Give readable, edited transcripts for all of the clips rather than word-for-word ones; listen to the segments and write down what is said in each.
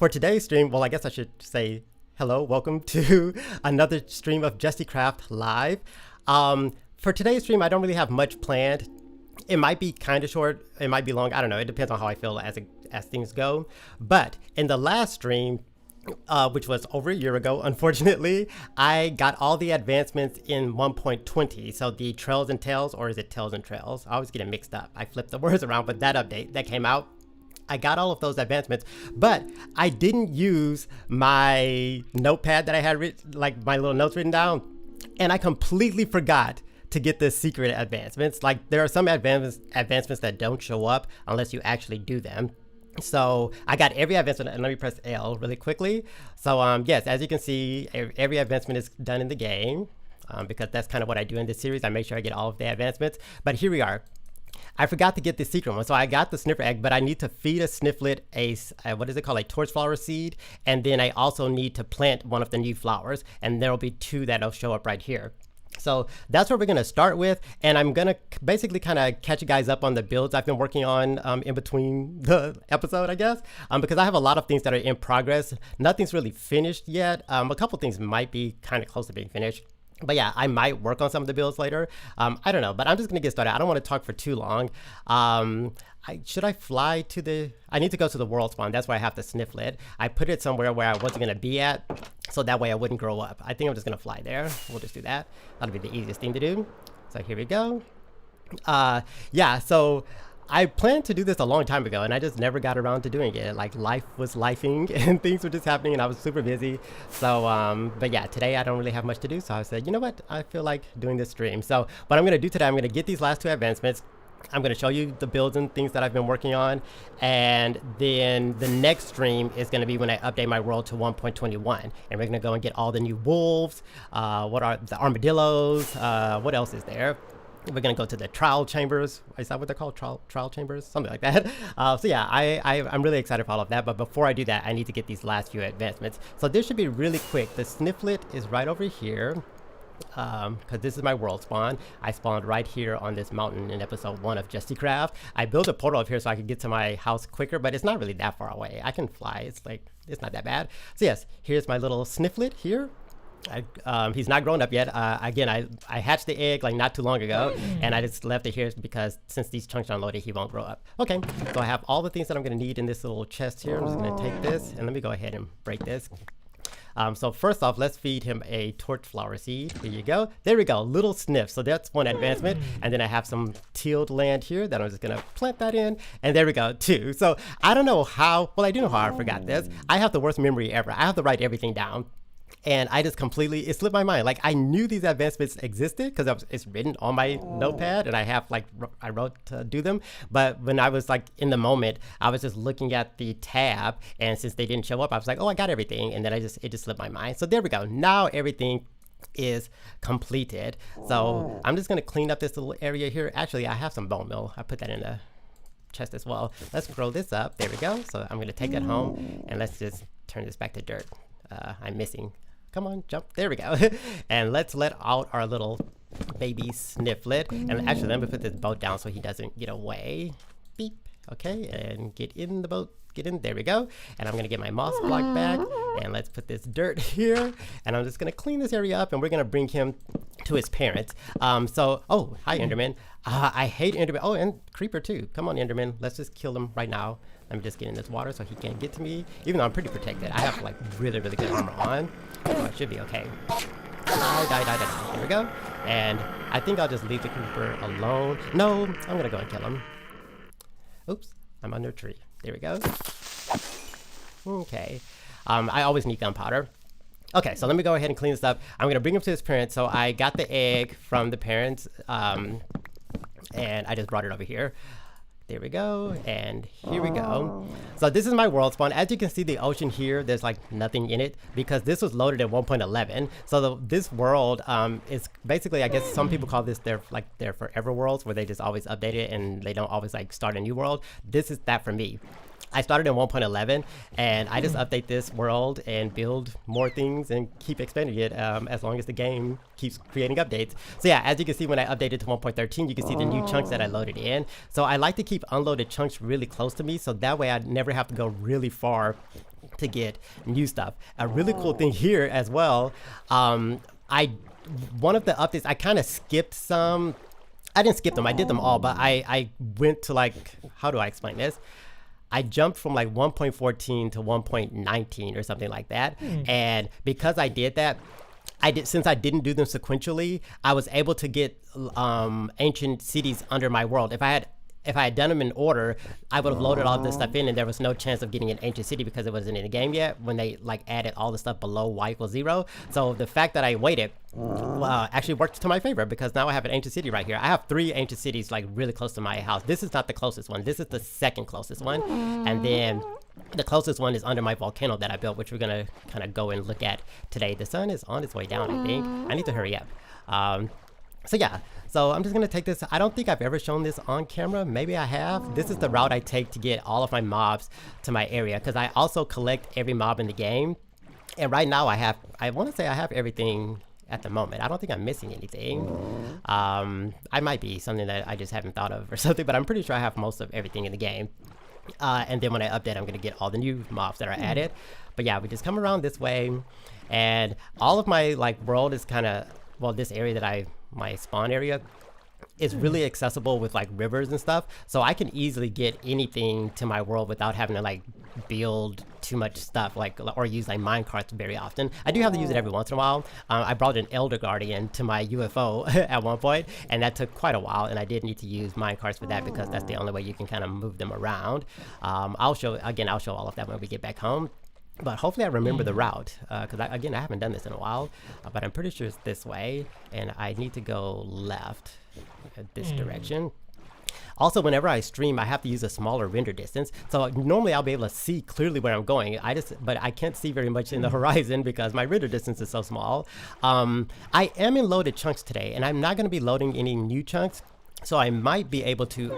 for today's stream, well, I guess I should say hello, welcome to another stream of Jestycraft live. For today's stream, I don't really have much planned. It might be kind of short, it might be long, I don't know, it depends on how I feel as things go. But in the last stream, which was over a year ago, unfortunately, I got all the advancements in 1.20. So the Trails and Tales, or is it Tails and Trails? I always get it mixed up. I flip the words around, but that update that came out, I got all of those advancements, but I didn't use my notepad that I had like my little notes written down, and I completely forgot to get the secret advancements. Like there are some advancements that don't show up unless you actually do them. So I got every advancement, and let me press L really quickly. So yes, as you can see, every advancement is done in the game, because that's kind of what I do in this series. I make sure I get all of the advancements, but here we are. I forgot to get the secret one. So I got the sniffer egg, but I need to feed a snifflet a what is it called? A torch flower seed. And then I also need to plant one of the new flowers, and there'll be 2 that'll show up right here. So that's what we're going to start with, and I'm going to basically kind of catch you guys up on the builds I've been working on in between the episode, I guess, because I have a lot of things that are in progress. Nothing's really finished yet. A couple things might be kind of close to being finished. But yeah, I might work on some of the builds later. I don't know, but I'm just going to get started. I don't want to talk for too long. Should I fly to the... I need to go to the world spawn. That's why I have the snifflet. I put it somewhere where I wasn't going to be at, so that way I wouldn't grow up. I think I'm just going to fly there. We'll just do that. That'll be the easiest thing to do. So here we go. Yeah, so I planned to do this a long time ago, and I just never got around to doing it. Like life was lifing and things were just happening, and I was super busy. So, but yeah, today I don't really have much to do. So I said, you know what? I feel like doing this stream. So what I'm going to do today, I'm going to get these last 2 advancements. I'm going to show you the builds and things that I've been working on. And then the next stream is going to be when I update my world to 1.21. And we're going to go and get all the new wolves. What are the armadillos? What else is there? We're going to go to the trial chambers. Is that what they're called? Trial chambers? Something like that. So yeah, I'm really excited for all of that. But before I do that, I need to get these last few advancements. So this should be really quick. The snifflet is right over here. Because this is my world spawn. I spawned right here on this mountain in episode 1 of Jestycraft. I built a portal up here so I could get to my house quicker, but it's not really that far away. I can fly. It's not that bad. So yes, here's my little snifflet here. He's not grown up yet. Again, I hatched the egg like not too long ago, and I just left it here because since these chunks are unloaded, he won't grow up. Okay, so I have all the things that I'm going to need in this little chest here. I'm just going to take this, and let me go ahead and break this. So first off, let's feed him a torch flower seed. Here you go. There we go. Little sniff. So that's 1 advancement. And then I have some tilled land here that I'm just going to plant that in. And there we go, 2. So I don't know how. Well, I do know how I forgot this. I have the worst memory ever. I have to write everything down. And I just completely, it slipped my mind. Like I knew these advancements existed because it's written on my notepad, and I wrote to do them. But when I was like in the moment, I was just looking at the tab, and since they didn't show up, I was like, oh, I got everything. And then it just slipped my mind. So there we go. Now everything is completed. So I'm just going to clean up this little area here. Actually, I have some bone meal. I put that in the chest as well. Let's grow this up. There we go. So I'm going to take that home, and let's just turn this back to dirt. I'm missing. Come on, jump. There we go. And let's let out our little baby snifflet. And actually, let me put this boat down so he doesn't get away. Beep. Okay, and get in the boat. Get in. There we go. And I'm going to get my moss block back. And let's put this dirt here. And I'm just going to clean this area up. And we're going to bring him to his parents. Oh, hi, Enderman. I hate Enderman. Oh, and Creeper, too. Come on, Enderman. Let's just kill him right now. Let me just get in this water so he can't get to me. Even though I'm pretty protected. I have, like, really, really good armor on. So I should be okay. Die. Here we go. And I think I'll just leave the Creeper alone. No, I'm going to go and kill him. Oops. I'm under a tree. There we go. Okay. I always need gunpowder. Okay, so let me go ahead and clean this up. I'm going to bring him to his parents. So I got the egg from the parents, and I just brought it over here. There we go, and here we go. So this is my world spawn. As you can see, the ocean here, there's like nothing in it because this was loaded at 1.11. So this world is basically, I guess some people call this their forever worlds, where they just always update it and they don't always like start a new world. This is that for me. I started in 1.11, and I just update this world and build more things and keep expanding it as long as the game keeps creating updates. So yeah, as you can see, when I updated to 1.13, you can see the new chunks that I loaded in. So I like to keep unloaded chunks really close to me, so that way I never have to go really far to get new stuff. A really cool thing here as well. One of the updates, I kind of skipped some. I didn't skip them. I did them all, but I went to like, how do I explain this? I jumped from like 1.14 to 1.19 or something like that. And because I did that, since I didn't do them sequentially, I was able to get ancient cities under my world. If I had done them in order, I would have loaded all this stuff in, and there was no chance of getting an ancient city because it wasn't in the game yet when they like added all the stuff below y=0. So the fact that I waited actually worked to my favor, because now I have an ancient city right here. I have 3 ancient cities like really close to my house. This is not the closest one. This is the second closest one. And then the closest one is under my volcano that I built, which we're going to kind of go and look at today. The sun is on its way down, I think. I need to hurry up. So yeah, so I'm just going to take this. I don't think I've ever shown this on camera. Maybe I have. This is the route I take to get all of my mobs to my area, because I also collect every mob in the game. And right now I want to say I have everything at the moment. I don't think I'm missing anything. I might be something that I just haven't thought of or something, but I'm pretty sure I have most of everything in the game. And then when I update, I'm going to get all the new mobs that are added. But yeah, we just come around this way, and all of my like world is kind of, well, this area that my spawn area is really accessible with like rivers and stuff. So I can easily get anything to my world without having to like build too much stuff, like, or use like mine carts very often. I do have to use it every once in a while. I brought an Elder Guardian to my UFO at one point, and that took quite a while, and I did need to use mine carts for that because that's the only way you can kind of move them around. I'll show all of that when we get back home. But hopefully I remember the route, because I haven't done this in a while, but I'm pretty sure it's this way, and I need to go left at this direction. Also, whenever I stream, I have to use a smaller render distance. So normally I'll be able to see clearly where I'm going. But I can't see very much in the horizon because my render distance is so small. I am in loaded chunks today, and I'm not going to be loading any new chunks. So I might be able to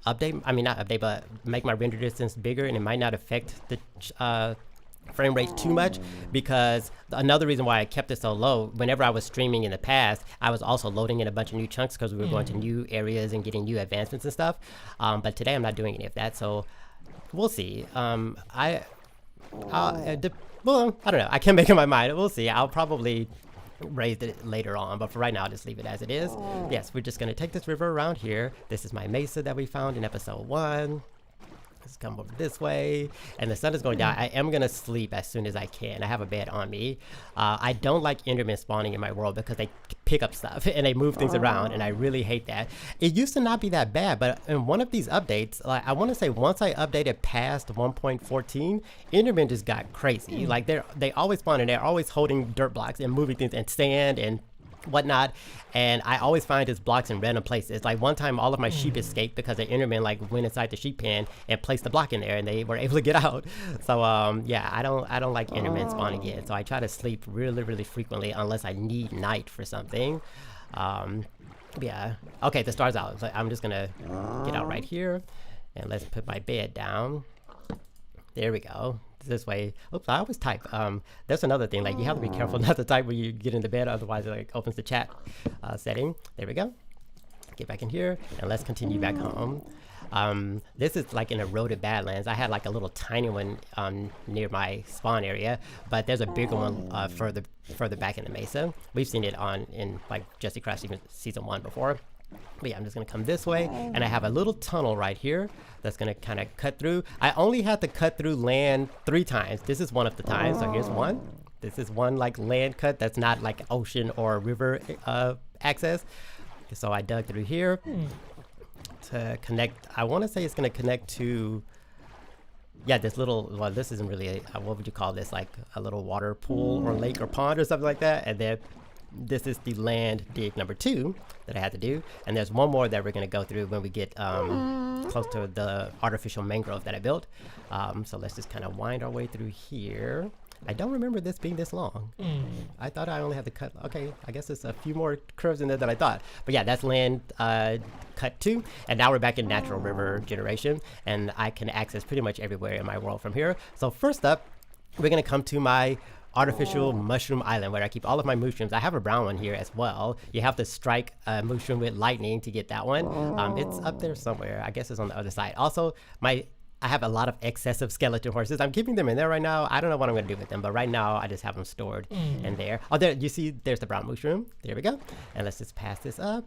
but make my render distance bigger, and it might not affect the frame rate too much, because another reason why I kept it so low, whenever I was streaming in the past, I was also loading in a bunch of new chunks because we were going to new areas and getting new advancements and stuff. But today I'm not doing any of that, so we'll see. I don't know. I can't make up my mind. We'll see. I'll probably raise it later on, but for right now I'll just leave it as it is. Yes, we're just going to take this river around here. This is my mesa that we found in episode 1. Let's come over this way, and the sun is going down. I am going to sleep as soon as I can. I have a bed on me. I don't like Endermen spawning in my world because they pick up stuff and they move things around, and I really hate that. It used to not be that bad, but in one of these updates, like I want to say once I updated past 1.14, Endermen just got crazy. Like they always spawn, and they're always holding dirt blocks and moving things and sand and whatnot, and I always find his blocks in random places. Like one time all of my sheep escaped because the Enderman like went inside the sheep pen and placed the block in there, and they were able to get out. So yeah, I don't like Enderman spawning again, so I try to sleep really frequently unless I need night for something. Yeah, okay, the star's out, so I'm just gonna get out right here, and let's put my bed down. There we go. This way. Oops, I always type. There's another thing, like you have to be careful not to type when you get into bed, otherwise it like opens the chat setting. There we go. Get back in here, and let's continue back home. This is like in eroded badlands. I had like a little tiny one near my spawn area, but there's a bigger one further back in the mesa. We've seen it in like Jestycraft season 1 before. But yeah, I'm just gonna come this way, and I have a little tunnel right here that's gonna kind of cut through. I only had to cut through land 3 times. This is one of the times, so here's one. This is one like land cut that's not like ocean or river access. So I dug through here to connect. I want to say it's gonna connect to, yeah, this little, well, this isn't really what would you call this, like a little water pool or lake or pond or something like that. And then this is the land dig number 2 that I had to do, and there's one more that we're going to go through when we get close to the artificial mangrove that I built. So let's just kind of wind our way through here. I don't remember this being this long. I thought I only had to cut, okay, I guess there's a few more curves in there than I thought. But yeah, that's land cut 2, and now we're back in natural river generation, and I can access pretty much everywhere in my world from here. So first up, we're going to come to my artificial mushroom island where I keep all of my mushrooms. I have a brown one here as well. You have to strike a mushroom with lightning to get that one. It's up there somewhere. I guess it's on the other side. Also, I I have a lot of excessive skeleton horses. I'm keeping them in there right now. I don't know what I'm going to do with them, but right now I just have them stored in there. Oh, there, you see, there's the brown mushroom. There we go. And let's just pass this up.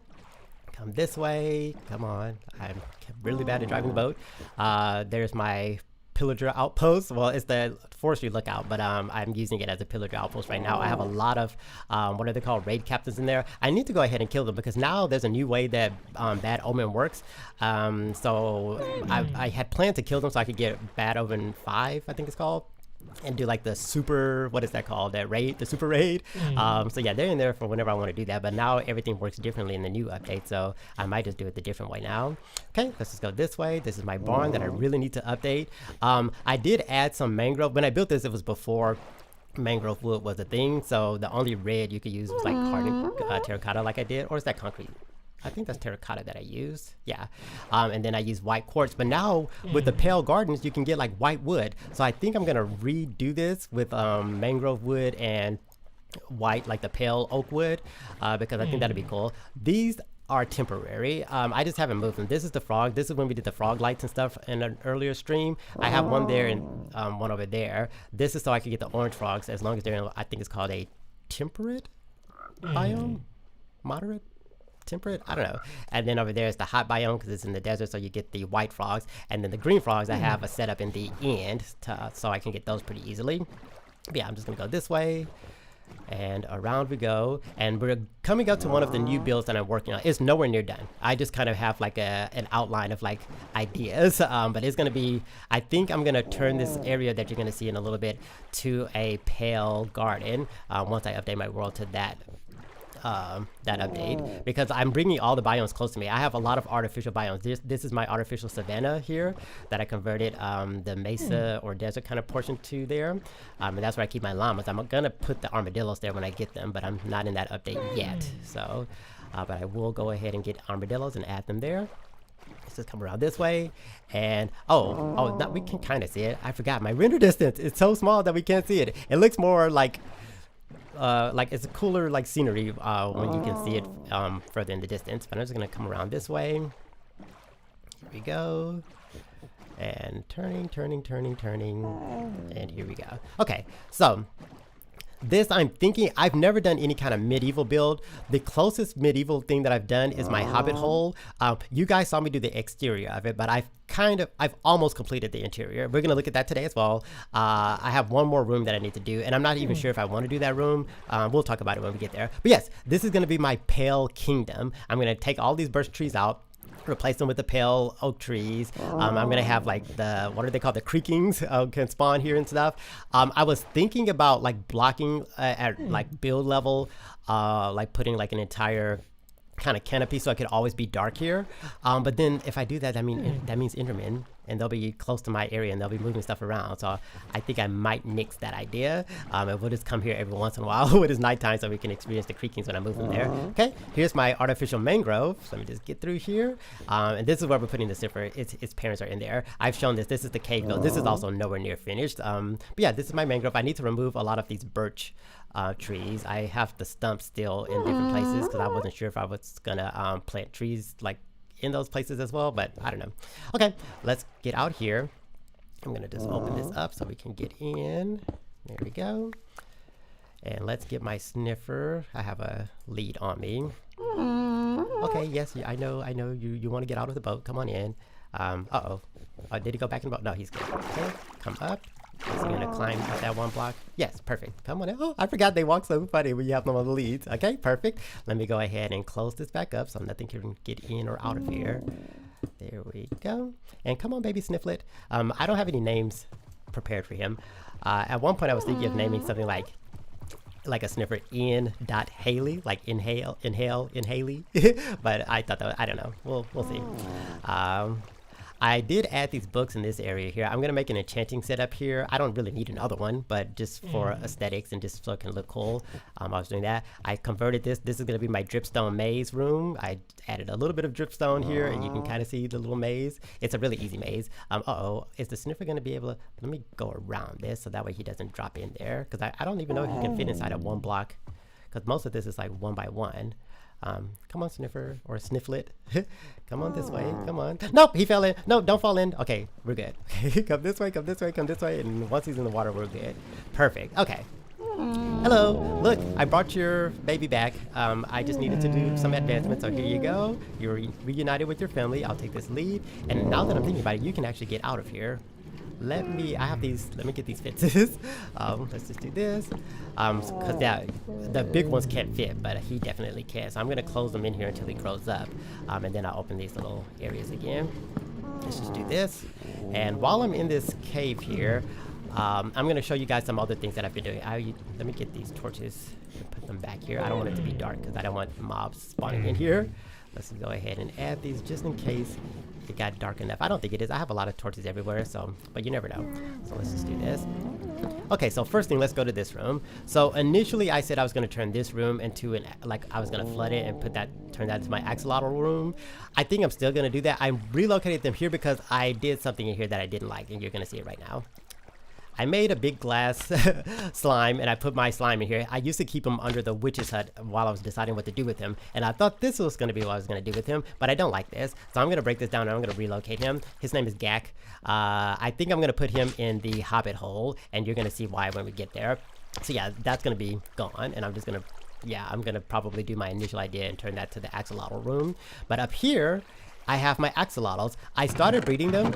Come this way. Come on. I'm really bad at driving the boat. There's my pillager outpost. Well, it's the forestry lookout, but I'm using it as a pillager outpost right now. I have a lot of what are they called, raid captains in there. I need to go ahead and kill them because now there's a new way that Bad Omen works. So I had planned to kill them so I could get Bad Omen 5, I think it's called, and do like the super, what is that called, that raid, the super raid. So yeah, they're in there for whenever I want to do that, but now everything works differently in the new update, so I might just do it the different way now. Okay, let's just go this way. This is my barn that I really need to update. I did add some mangrove. When I built this, it was before mangrove wood was a thing, so the only red you could use was like terracotta like I did, or is that concrete? I think that's terracotta that I used. Yeah. And then I use white quartz. But now with the pale gardens, you can get like white wood. So I think I'm going to redo this with mangrove wood and white, like the pale oak wood, because I think that'd be cool. These are temporary. I just haven't moved them. This is the frog. This is when we did the frog lights and stuff in an earlier stream. I have one there and one over there. This is so I can get the orange frogs as long as they're in, I think it's called a temperate biome? Moderate? Temperate, I don't know. And then over there is the hot biome because it's in the desert, so you get the white frogs. And then the green frogs I have a setup in the end so I can get those pretty easily. But yeah, I'm just gonna go this way and around we go, and we're coming up to one of the new builds that I'm working on. It's nowhere near done. I just kind of have like an outline of like ideas, but it's gonna be, I think I'm gonna turn this area that you're gonna see in a little bit to a pale garden once I update my world to that update, because I'm bringing all the biomes close to me. I have a lot of artificial biomes. This is my artificial savanna here that I converted the mesa or desert kind of portion to there, and that's where I keep my llamas. I'm gonna put the armadillos there when I get them, but I'm not in that update yet. So but I will go ahead and get armadillos and add them there. Let's just come around this way, and now we can kind of see it. I forgot my render distance. It's so small that we can't see it. It looks more like it's a cooler like scenery when you can see it further in the distance. But I'm just gonna come around this way. Here we go. And turning, and here we go. Okay, so this, I'm thinking, I've never done any kind of medieval build. The closest medieval thing that I've done is my hobbit hole. You guys saw me do the exterior of it, but I've almost completed the interior. We're gonna look at that today as well. I have one more room that I need to do, and I'm not even sure if I want to do that room. We'll talk about it when we get there. But yes, this is gonna be my pale kingdom. I'm gonna take all these birch trees out, replace them with the pale oak trees. I'm gonna have like the, what are they called, the creakings can spawn here and stuff. I was thinking about like blocking at like build level, like putting like an entire kind of canopy so it could always be dark here, but then if I do that, that means Endermen, and they'll be close to my area and they'll be moving stuff around. So I think I might nix that idea, and we'll just come here every once in a while when it's nighttime so we can experience the creakings when I move them there. Okay, here's my artificial mangrove. So let me just get through here, and this is where we're putting the zipper. Its parents are in there. I've shown this. This is the cave build. This is also nowhere near finished, but yeah, this is my mangrove. I need to remove a lot of these birch trees. I have the stumps still in different places because I wasn't sure if I was gonna plant trees like in those places as well, but I don't know. Okay, let's get out here. I'm gonna just open this up so we can get in. There we go. And let's get my sniffer. I have a lead on me. Okay, yes, I know you want to get out of the boat. Come on in. Did he go back in the boat? No, he's good. Okay, come up. Is he gonna climb up that one block? Yes, perfect. Come on in. Oh, I forgot they walk so funny when you have them on the leads. Okay, perfect. Let me go ahead and close this back up so nothing can get in or out of here. There we go. And come on, baby Snifflet. I don't have any names prepared for him. At one point I was thinking of naming something like a sniffer Haley, like inhale, Haley. But I thought that, I don't know. We'll see. I did add these books in this area here. I'm going to make an enchanting setup here. I don't really need another one, but just for aesthetics and just so it can look cool, I was doing that. I converted this. This is going to be my dripstone maze room. I added a little bit of dripstone here, and you can kind of see the little maze. It's a really easy maze. Is the sniffer going to be able to... Let me go around this so that way he doesn't drop in there, because I don't even know if he can fit inside of one block, because most of this is like 1 by 1. Come on, Sniffer or Snifflet. Come on this way. Come on. Nope, he fell in. No, don't fall in. Okay, we're good. Okay, come this way, come this way, come this way. And once he's in the water, we're good. Perfect. Okay. Hello. Look, I brought your baby back. I just needed to do some advancement. So here you go. You're reunited with your family. I'll take this lead. And now that I'm thinking about it, you can actually get out of here. Let me get these fences. Let's just do this. Cause yeah, the big ones can't fit, but he definitely can. So I'm gonna close them in here until he grows up. And then I'll open these little areas again. Let's just do this. And while I'm in this cave here, I'm gonna show you guys some other things that I've been doing. Let me get these torches and put them back here. I don't want it to be dark because I don't want mobs spawning in here. Let's go ahead and add these just in case it got dark enough. I don't think it is. I have a lot of torches everywhere, so, but you never know. So let's just do this. Okay, so first thing, let's go to this room. So initially I said I was going to turn this room into I was going to flood it and turn that into my axolotl room. I think I'm still going to do that. I relocated them here because I did something in here that I didn't like, and you're going to see it right now. I made a big glass slime, and I put my slime in here. I used to keep him under the witch's hut while I was deciding what to do with him, and I thought this was going to be what I was going to do with him, but I don't like this, so I'm going to break this down and I'm going to relocate him. His name is Gak. I think I'm going to put him in the hobbit hole, and you're going to see why when we get there. So yeah, that's going to be gone, and I'm just going to, yeah, I'm going to probably do my initial idea and turn that to the axolotl room. But up here, I have my axolotls. I started breeding them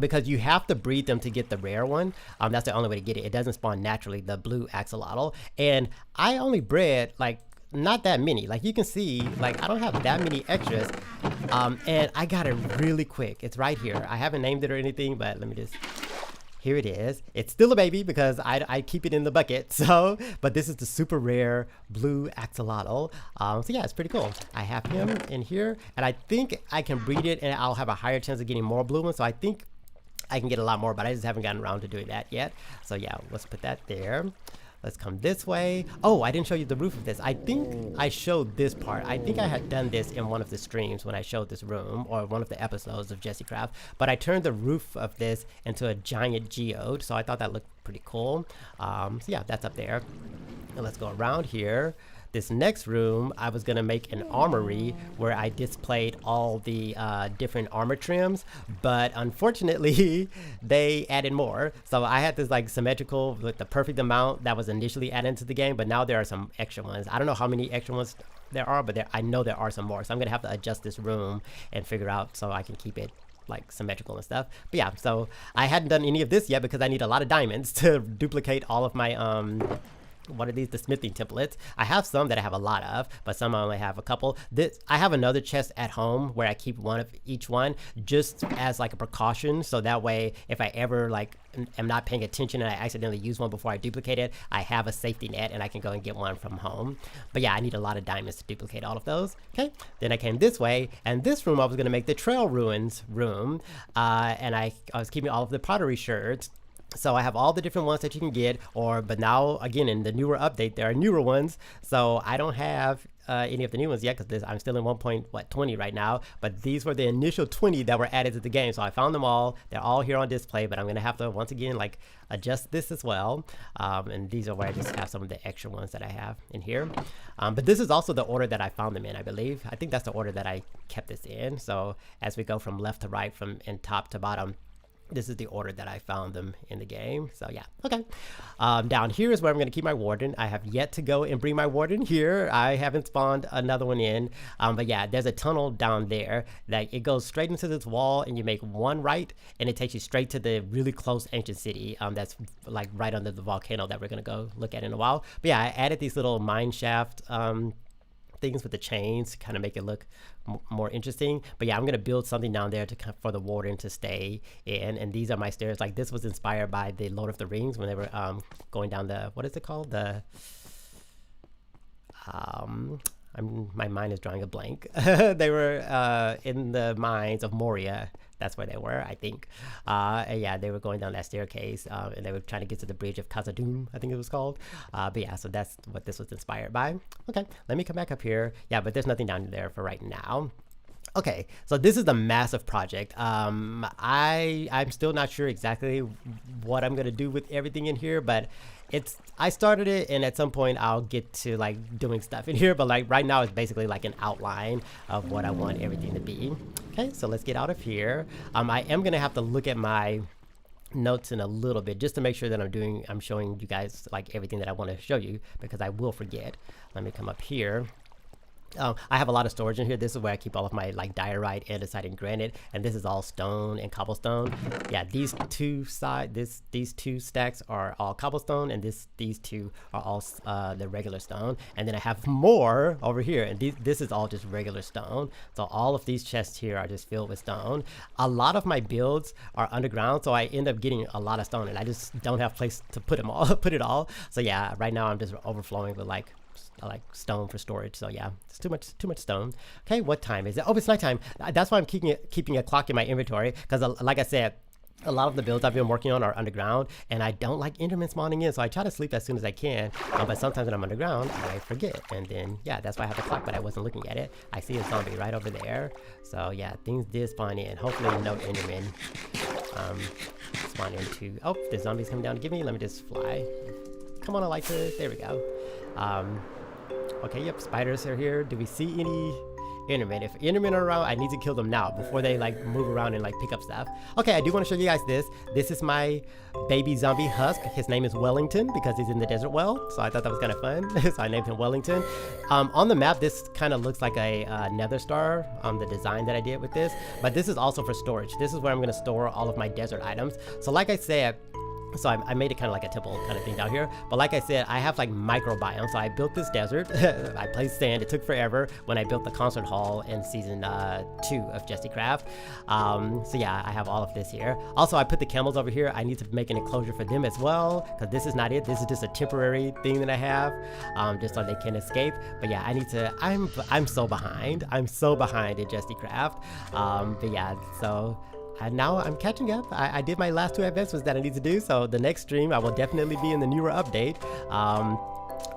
because you have to breed them to get the rare one. That's the only way to get it. It doesn't spawn naturally, the blue axolotl. And I only bred like not that many. Like you can see, like I don't have that many extras. And I got it really quick. It's right here. I haven't named it or anything, but let me just... Here it is. It's still a baby because I keep it in the bucket. So, but this is the super rare blue axolotl. So yeah, it's pretty cool. I have him in here, and I think I can breed it, and I'll have a higher chance of getting more blue ones. So I think I can get a lot more, but I just haven't gotten around to doing that yet. So yeah, let's put that there. Let's come this way. Oh, I didn't show you the roof of this. I think I showed this part. I think I had done this in one of the streams when I showed this room, or one of the episodes of Jestycraft. But I turned the roof of this into a giant geode, so I thought that looked pretty cool. So yeah, that's up there. And let's go around here. This next room, I was gonna make an armory where I displayed all the different armor trims, but unfortunately, they added more. So I had this like symmetrical with the perfect amount that was initially added into the game, but now there are some extra ones. I don't know how many extra ones there are, but I know there are some more. So I'm gonna have to adjust this room and figure out so I can keep it like symmetrical and stuff. But yeah, so I hadn't done any of this yet because I need a lot of diamonds to duplicate all of my what are these? The smithing templates. I have some that I have a lot of, but some I only have a couple. I have another chest at home where I keep one of each one just as like a precaution. So that way, if I ever like am not paying attention and I accidentally use one before I duplicate it, I have a safety net and I can go and get one from home. But yeah, I need a lot of diamonds to duplicate all of those. Okay. Then I came this way, and this room I was going to make the trail ruins room. And I was keeping all of the pottery sherds. So I have all the different ones that you can get, but now again in the newer update there are newer ones. So I don't have any of the new ones yet because I'm still in 1.20 right now. But these were the initial 20 that were added to the game. So I found them all. They're all here on display, but I'm gonna have to once again like adjust this as well. And these are where I just have some of the extra ones that I have in here. But this is also the order that I found them in, I believe. I think that's the order that I kept this in. So as we go from left to right, and top to bottom, this is the order that I found them in the game. So yeah, okay. Down here is where I'm going to keep my warden. I have yet to go and bring my warden here. I haven't spawned another one in. But yeah, there's a tunnel down there that it goes straight into this wall, and you make one right, and it takes you straight to the really close ancient city. That's like right under the volcano that we're going to go look at in a while. But yeah, I added these little mine shaft things with the chains to kind of make it look more interesting. But yeah, I'm gonna build something down there for the warden to stay in. And these are my stairs. Like this was inspired by the Lord of the Rings when they were going down the, what is it called, the my mind is drawing a blank. They were in the mines of Moria. That's where they were, I think. And yeah, they were going down that staircase, and they were trying to get to the bridge of Khazad-dûm, I think it was called. But yeah, so that's what this was inspired by. Okay, let me come back up here. Yeah, but there's nothing down there for right now. Okay, so this is a massive project. I'm still not sure exactly what I'm gonna do with everything in here, but I started it, and at some point I'll get to like doing stuff in here. But like right now, it's basically like an outline of what I want everything to be. Okay, so let's get out of here. I am gonna have to look at my notes in a little bit just to make sure that I'm showing you guys like everything that I want to show you, because I will forget. Let me come up here. I have a lot of storage in here. This is where I keep all of my like diorite, andesite, and granite, and this is all stone and cobblestone. Yeah, these two stacks are all cobblestone, and these two are all the regular stone. And then I have more over here, and this is all just regular stone. So all of these chests here are just filled with stone. A lot of my builds are underground, so I end up getting a lot of stone, and I just don't have place to put it all. So yeah, right now I'm just overflowing with like stone for storage. So yeah, it's too much stone. Okay, what time is it? Oh, it's nighttime. That's why I'm keeping a clock in my inventory, because like I said, a lot of the builds I've been working on are underground, and I don't like Endermen spawning in, so I try to sleep as soon as I can. But sometimes when I'm underground, I forget, and then yeah, that's why I have the clock, but I wasn't looking at it. I see a zombie right over there. So yeah, things did spawn in. Hopefully no Endermen spawn into. Oh, the zombie's coming down to get me. Let me just fly. Come on, Alexa. There we go. Okay, yep, spiders are here. Do we see any Endermen? If Endermen are around, I need to kill them now before they like move around and like pick up stuff. Okay, I do want to show you guys this. This is my baby zombie husk. His name is Wellington because he's in the desert well, so I thought that was kind of fun. So I named him Wellington. On the map, this kind of looks like a nether star on the design that I did with this, but this is also for storage. This is where I'm going to store all of my desert items. So like I said, so I made it kind of like a temple kind of thing down here. But like I said, I have like microbiomes. So I built this desert. I placed sand. It took forever when I built the concert hall in season 2 of Jestycraft. So yeah, I have all of this here. Also, I put the camels over here. I need to make an enclosure for them as well, because this is not it. This is just a temporary thing that I have, just so they can escape. But yeah, I need to. I'm so behind. I'm so behind in Jestycraft. But yeah, so. And now I'm catching up. I did my last 2 advancements that I need to do, so the next stream I will definitely be in the newer update.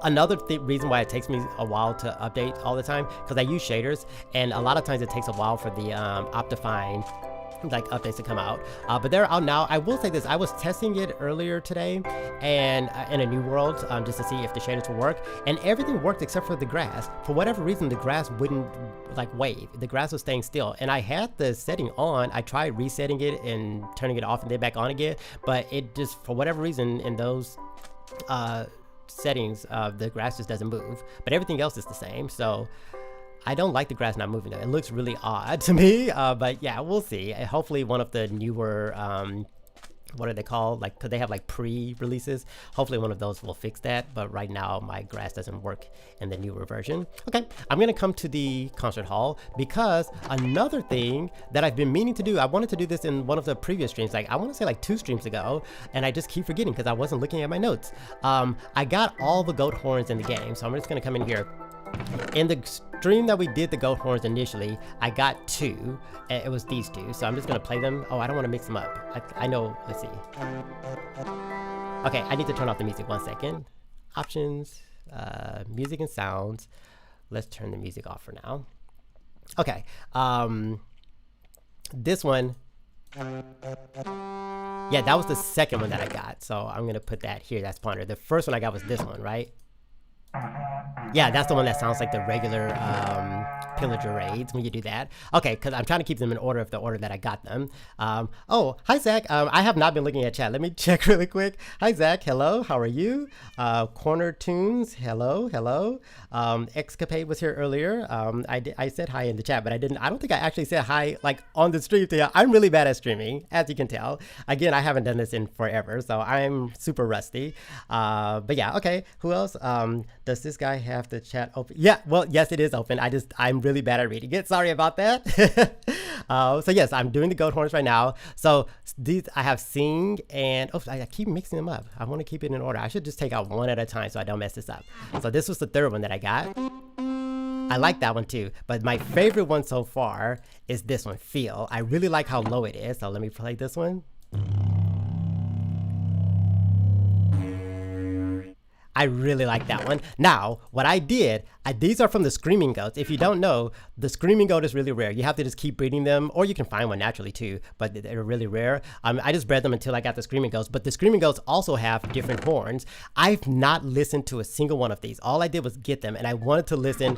Another reason why it takes me a while to update all the time, because I use shaders, and a lot of times it takes a while for the Optifine like updates to come out, but they're out now. I will say this, I was testing it earlier today and in a new world, just to see if the shaders would work, and everything worked except for the grass. For whatever reason, the grass wouldn't like wave. The grass was staying still, and I had the setting on. I tried resetting it and turning it off and then back on again, but it just, for whatever reason, in those settings, the grass just doesn't move, but everything else is the same. So I don't like the grass not moving though. It looks really odd to me, but yeah, we'll see. Hopefully one of the newer, what are they called? Like, cause they have like pre-releases. Hopefully one of those will fix that. But right now my grass doesn't work in the newer version. Okay, I'm gonna come to the concert hall, because another thing that I've been meaning to do, I wanted to do this in one of the previous streams, like I want to say like 2 streams ago, and I just keep forgetting because I wasn't looking at my notes. I got all the goat horns in the game, so I'm just gonna come in here. In the stream that we did the goat horns initially, I got 2, and it was these 2, so I'm just gonna play them. Oh, I don't want to mix them up. I know, let's see. Okay, I need to turn off the music 1 second. Options, music and sounds. Let's turn the music off for now. Okay, this one, yeah, that was the second one that I got, so I'm gonna put that here. That's Ponder. The first one I got was this one, right? Yeah, that's the one that sounds like the regular pillager raids when you do that. Okay, because I'm trying to keep them in order of the order that I got them. Oh, hi Zach. I have not been looking at chat. Let me check really quick. Hi Zach. Hello. How are you? Corner Tunes. Hello. Hello. Excapade was here earlier. I said hi in the chat, but I don't think I actually said hi like on the stream. I'm really bad at streaming, as you can tell. Again, I haven't done this in forever, so I'm super rusty. But yeah, okay. Who else? Does this guy have the chat open? Yeah, well, yes, it is open. I'm really bad at reading it. Sorry about that. So yes, I'm doing the goat horns right now. So these I have sing and, oh, I keep mixing them up. I want to keep it in order. I should just take out one at a time so I don't mess this up. So this was the third one that I got. I like that one too, but my favorite one so far is this one, Feel. I really like how low it is. So let me play this one. I really like that one. Now, what I did, these are from the screaming goats. If you don't know, the screaming goat is really rare. You have to just keep breeding them, or you can find one naturally too, but they're really rare. I just bred them until I got the screaming goats, but the screaming goats also have different horns. I've not listened to a single one of these. All I did was get them, and I wanted to listen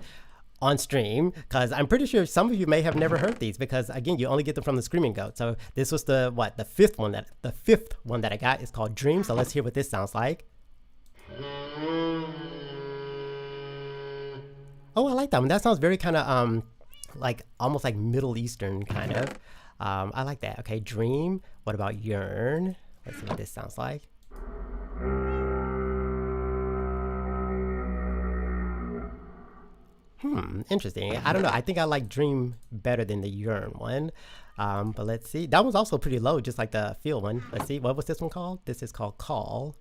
on stream because I'm pretty sure some of you may have never heard these because again, you only get them from the screaming goat. So this was the fifth one that I got. Is called Dream. So let's hear what this sounds like. Oh, I like that one. That sounds very kind of like almost like Middle Eastern kind of. I like that. Okay, Dream. What about Yearn? Let's see what this sounds like. Interesting. I don't know. I think I like Dream better than the Yearn one. But let's see. That one's also pretty low, just like the Field one. Let's see. What was this one called? This is called Call.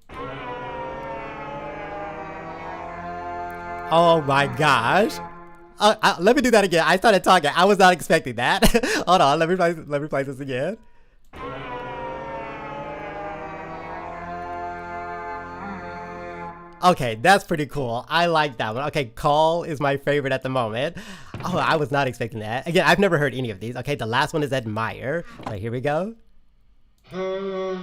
Oh my gosh. Let me do that again. I started talking. I was not expecting that. Hold on. Let me play this again. Okay, that's pretty cool. I like that one. Okay, Call is my favorite at the moment. Oh, I was not expecting that. Again, I've never heard any of these. Okay, the last one is Admire. So here we go. Oh,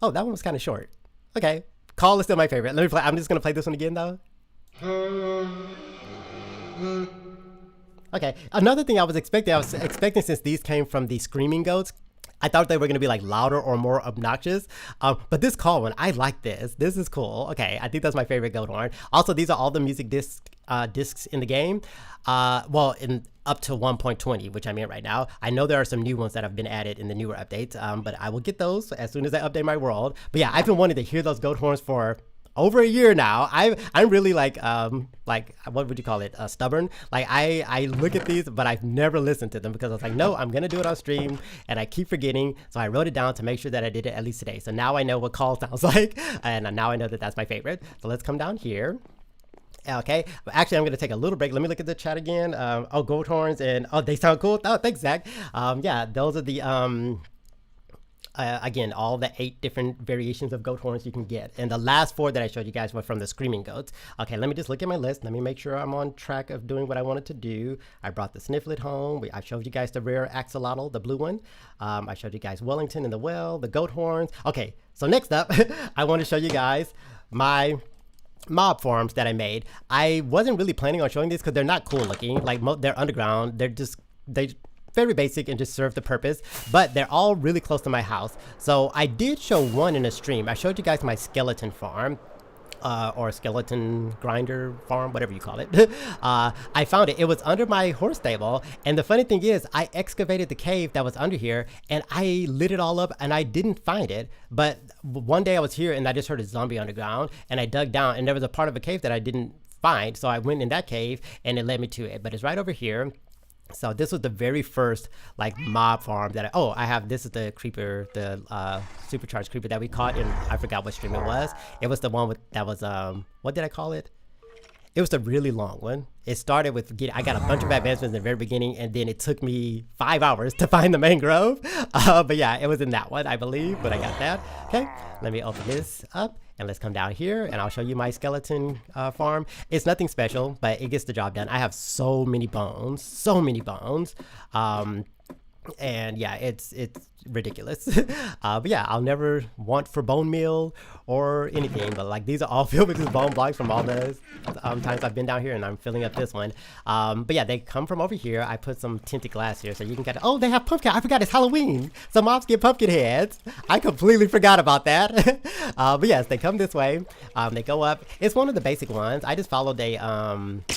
that one was kind of short. Okay, Call is still my favorite. Let me play. I'm just gonna play this one again though. Okay, another thing I was expecting since these came from the screaming goats, I thought they were going to be like louder or more obnoxious. But this Call one, I like this. This is cool. Okay, I think that's my favorite goat horn. Also, these are all the music discs in the game. Well, in up to 1.20, which I'm in right now. I know there are some new ones that have been added in the newer updates, but I will get those as soon as I update my world. But yeah, I've been wanting to hear those goat horns for over a year now. I'm really like what would you call it? Stubborn. Like I look at these, but I've never listened to them because I was like, no, I'm gonna do it on stream, and I keep forgetting. So I wrote it down to make sure that I did it at least today. So now I know what Call sounds like, and now I know that that's my favorite. So let's come down here. Okay, actually, I'm going to take a little break. Let me look at the chat again. Oh, goat horns, and oh, they sound cool. Oh, thanks, Zach. Yeah, those are the again, all the 8 different variations of goat horns you can get. And the last 4 that I showed you guys were from the screaming goats. Okay, let me just look at my list. Let me make sure I'm on track of doing what I wanted to do. I brought the Snifflet home. I showed you guys the rare axolotl, the blue one. I showed you guys Wellington and the well, the goat horns. Okay, so next up, I want to show you guys my mob farms that I made. I wasn't really planning on showing these because they're not cool looking. Like they're underground. They very basic and just serve the purpose, but they're all really close to my house. So I did show one in a stream. I showed you guys my skeleton farm. Or skeleton grinder farm, whatever you call it. I found it. It was under my horse stable. And the funny thing is, I excavated the cave that was under here and I lit it all up and I didn't find it. But one day I was here and I just heard a zombie underground and I dug down and there was a part of a cave that I didn't find. So I went in that cave and it led me to it. But it's right over here. So this was the very first like mob farm that I have. This is the creeper, the supercharged creeper that we caught in, I forgot what stream it was. It was the one that was what did I call it? It was the really long one. It started with I got a bunch of advancements in the very beginning, and then it took me 5 hours to find the mangrove. But yeah, it was in that one, I believe, but I got that. Okay, let me open this up, and let's come down here, and I'll show you my skeleton farm. It's nothing special, but it gets the job done. I have so many bones. And yeah, it's ridiculous. But yeah, I'll never want for bone meal or anything, but like these are all filled with just bone blocks from all the times I've been down here, and I'm filling up this one. But yeah, they come from over here. I put some tinted glass here so you can get oh, they have pumpkin. I forgot it's Halloween, so mobs get pumpkin heads. I completely forgot about that. But yes, they come this way. They go up. It's one of the basic ones. I just followed I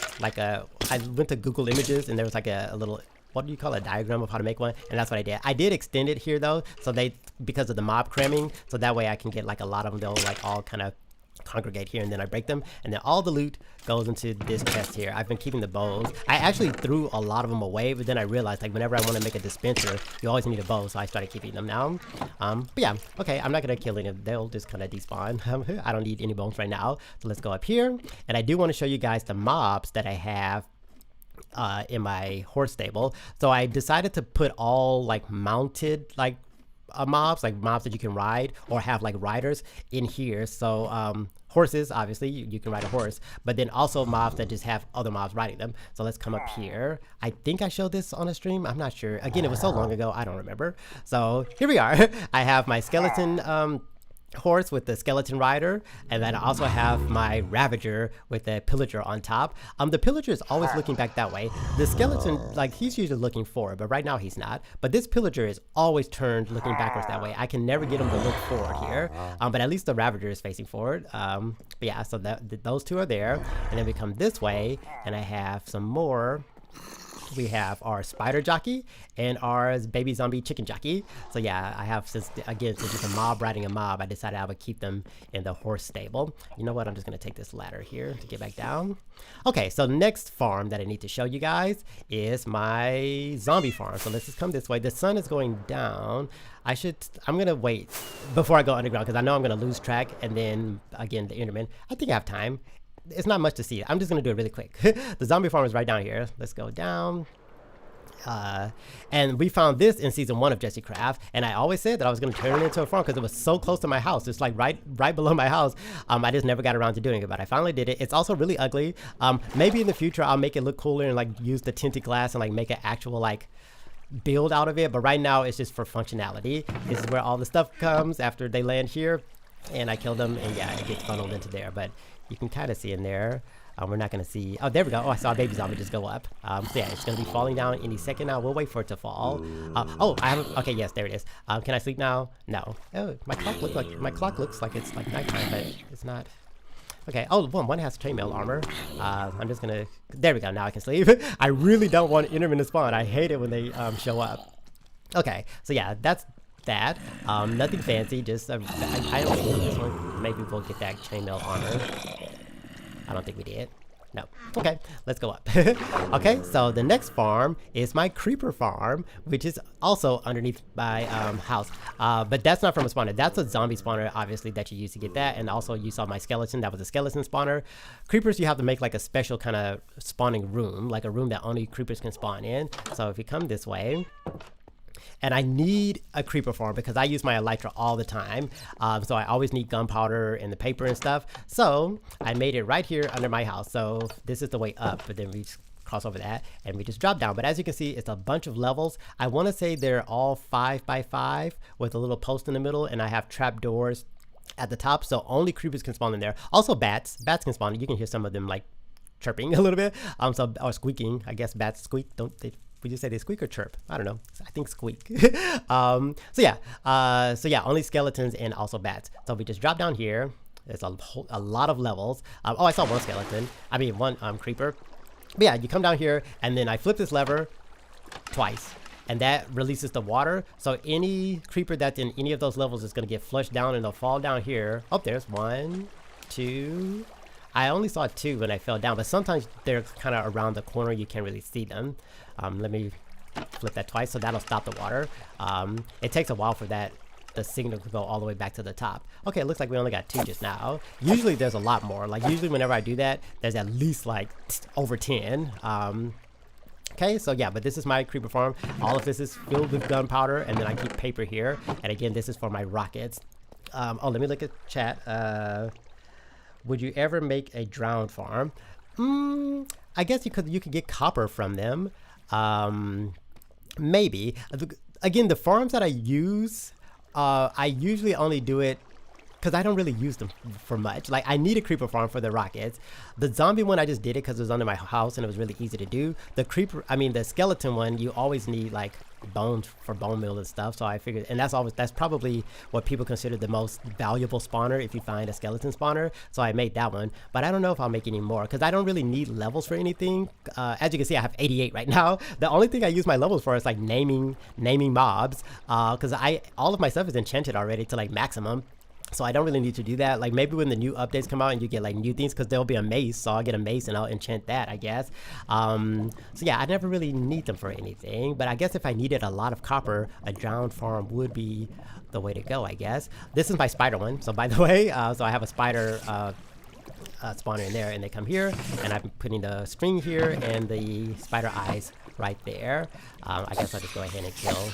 went to Google Images and there was like a little, what do you call it, a diagram of how to make one, and that's what I did. I did extend it here though, so because of the mob cramming, so that way I can get like a lot of them. They'll like all kind of congregate here, and then I break them, and then all the loot goes into this chest here. I've been keeping the bows. I actually threw a lot of them away, but then I realized like whenever I want to make a dispenser, you always need a bow, so I started keeping them now. But yeah, okay, I'm not gonna kill any of them. They'll just kind of despawn. I don't need any bones right now. So let's go up here, and I do want to show you guys the mobs that I have in my horse stable. So I decided to put all like mounted like mobs, like mobs that you can ride or have like riders in here. So horses, obviously, you can ride a horse, but then also mobs that just have other mobs riding them. So let's come up here. I think I showed this on a stream. I'm not sure. Again, it was so long ago, I don't remember. So here we are. I have my skeleton horse with the skeleton rider, and then I also have my ravager with the pillager on top. The pillager is always looking back that way. The skeleton, like, he's usually looking forward, but right now he's not. But this pillager is always turned looking backwards that way. I can never get him to look forward here, but at least the ravager is facing forward. But yeah, so those two are there, and then we come this way, and I have some more. We have our spider jockey and our baby zombie chicken jockey. So yeah, I have, since it's a mob riding a mob, I decided I would keep them in the horse stable. You know what? I'm just going to take this ladder here to get back down. Okay, so next farm that I need to show you guys is my zombie farm. So let's just come this way. The sun is going down. I'm going to wait before I go underground because I know I'm going to lose track. And then again, the Enderman. I think I have time. It's not much to see. I'm just going to do it really quick. The zombie farm is right down here. Let's go down. And we found this in season 1 of Jestycraft, and I always said that I was going to turn it into a farm because it was so close to my house. It's like right below my house. I just never got around to doing it, but I finally did it. It's also really ugly. Maybe in the future I'll make it look cooler and like use the tinted glass and like make an actual like build out of it, but right now it's just for functionality. This is where all the stuff comes after they land here, and I kill them, and yeah, it gets funneled into there. But you can kind of see in there. We're not going to see. Oh, there we go. Oh, I saw a baby zombie just go up. So yeah, it's going to be falling down any second now. We'll wait for it to fall. Oh, I haven't. Okay, yes, there it is. Can I sleep now? No. Oh, my clock looks like it's like nighttime, but it's not. Okay. Oh, one has chainmail armor. I'm just gonna. There we go. Now I can sleep. I really don't want Enderman to spawn. I hate it when they show up. Okay. So yeah, that's that. Nothing fancy. Just I don't think this one. Maybe we'll get that chainmail armor. I don't think we did. No. Okay, let's go up. Okay, so the next farm is my creeper farm, which is also underneath my house. But that's not from a spawner. That's a zombie spawner, obviously, that you use to get that. And also you saw my skeleton. That was a skeleton spawner. Creepers, you have to make like a special kind of spawning room, like a room that only creepers can spawn in. So if you come this way, and I need a creeper farm because I use my elytra all the time. So I always need gunpowder and the paper and stuff. So I made it right here under my house. So this is the way up, but then we just cross over that and we just drop down. But as you can see, it's a bunch of levels. I want to say they're all 5 by 5 with a little post in the middle, and I have trap doors at the top. So only creepers can spawn in there. Also bats can spawn. You can hear some of them like chirping a little bit. Or squeaking. I guess bats squeak, don't they? Would you say they squeak or chirp? I don't know. I think squeak. So yeah, only skeletons and also bats. So we just drop down here. There's a lot of levels. Oh, I saw one skeleton. I mean, one creeper. But yeah, you come down here, and then I flip this lever twice, and that releases the water. So any creeper that's in any of those levels is going to get flushed down, and they'll fall down here. Oh, there's 1, 2. I only saw 2 when I fell down, but sometimes they're kind of around the corner. You can't really see them. Let me flip that twice, so that'll stop the water. It takes a while for the signal to go all the way back to the top. Okay, it looks like we only got 2 just now. Usually there's a lot more. Like usually whenever I do that, there's at least like over 10. Okay, so yeah, but this is my creeper farm. All of this is filled with gunpowder, and then I keep paper here. And again, this is for my rockets. Oh, let me look at chat. Would you ever make a drowned farm? I guess you could get copper from them. Maybe. Again, the farms that I use, I usually only do it because I don't really use them for much. Like, I need a creeper farm for the rockets. The zombie one, I just did it because it was under my house and it was really easy to do. The skeleton one, you always need like bones for bone meal and stuff. So I figured, and that's probably what people consider the most valuable spawner if you find a skeleton spawner. So I made that one, but I don't know if I'll make any more because I don't really need levels for anything. As you can see, I have 88 right now. The only thing I use my levels for is like naming mobs, because all of my stuff is enchanted already to like maximum. So I don't really need to do that. Like maybe when the new updates come out and you get like new things, because there'll be a mace, so I'll get a mace and I'll enchant that, I guess. So yeah, I never really need them for anything, but I guess if I needed a lot of copper, a drowned farm would be the way to go, I guess. This is my spider one, so by the way, so I have a spider spawner in there, and they come here, and I'm putting the string here and the spider eyes right there. I guess I'll just go ahead and kill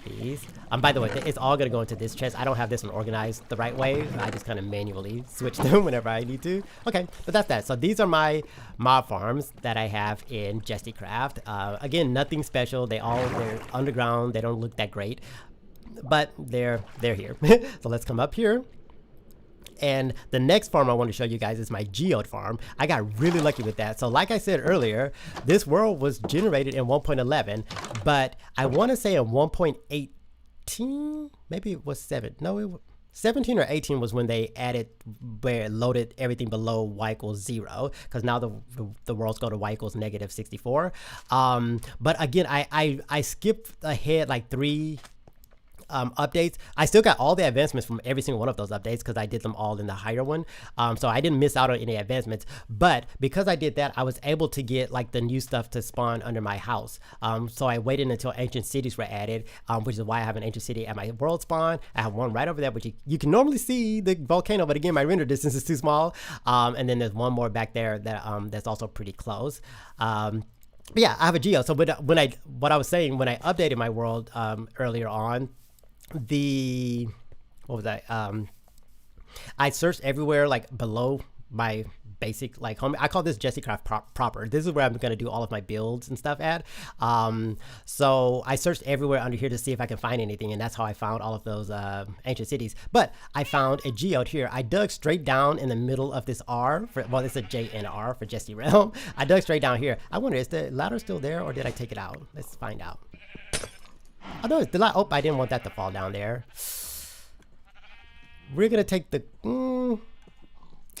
these. By the way, it's all gonna go into this chest. I don't have this one organized the right way. I just kind of manually switch them whenever I need to. Okay, but that's that. So these are my mob farms that I have in Jestycraft. Again, nothing special. They're underground. They don't look that great, but they're here. So let's come up here. And the next farm I want to show you guys is my geode farm. I got really lucky with that. So like I said earlier, this world was generated in 1.11, but I want to say in 1.18, maybe it was 17 or 18 was when they added where it loaded everything below y equals 0, because now the worlds go to y equals negative 64. But again, I skipped ahead like 3 updates. I still got all the advancements from every single one of those updates because I did them all in the higher one. So I didn't miss out on any advancements, but because I did that, I was able to get like the new stuff to spawn under my house. So I waited until ancient cities were added, which is why I have an ancient city at my world spawn. I have one right over there, which you can normally see the volcano, but again, my render distance is too small. And then there's one more back there that that's also pretty close. But yeah, I have a geo. So what I was saying, when I updated my world earlier on, what was that? I searched everywhere like below my basic like home. I call this Jestycraft proper. This is where I'm gonna do all of my builds and stuff at. So I searched everywhere under here to see if I can find anything, and that's how I found all of those ancient cities. But I found a geode here. I dug straight down in the middle of this R. Well, it's a J and R for JestyRealm. I dug straight down here. I wonder, is the ladder still there, or did I take it out? Let's find out. Oh no, oh, I didn't want that to fall down there. We're gonna take the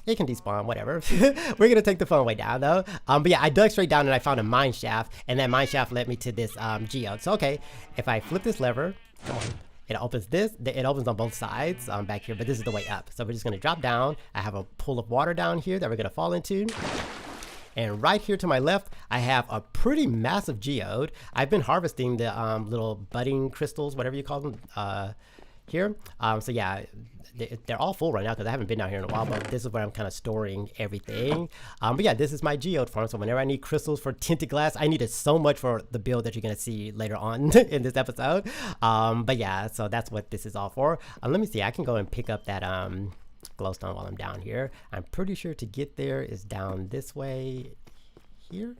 it can despawn, whatever. We're gonna take the phone way down though. But yeah, I dug straight down and I found a mine shaft, and that mine shaft led me to this geode. So okay, if I flip this lever, come on, it opens this. It opens on both sides back here, but this is the way up. So we're just gonna drop down. I have a pool of water down here that we're gonna fall into. And right here to my left, I have a pretty massive geode. I've been harvesting the little budding crystals, whatever you call them, here. So yeah, they're all full right now because I haven't been down here in a while, but this is where I'm kind of storing everything. But yeah, this is my geode farm. So whenever I need crystals for tinted glass, I need it so much for the build that you're going to see later on in this episode. But yeah, so that's what this is all for. Let me see, I can go and pick up that glowstone while I'm down here. I'm pretty sure to get there is down this way here.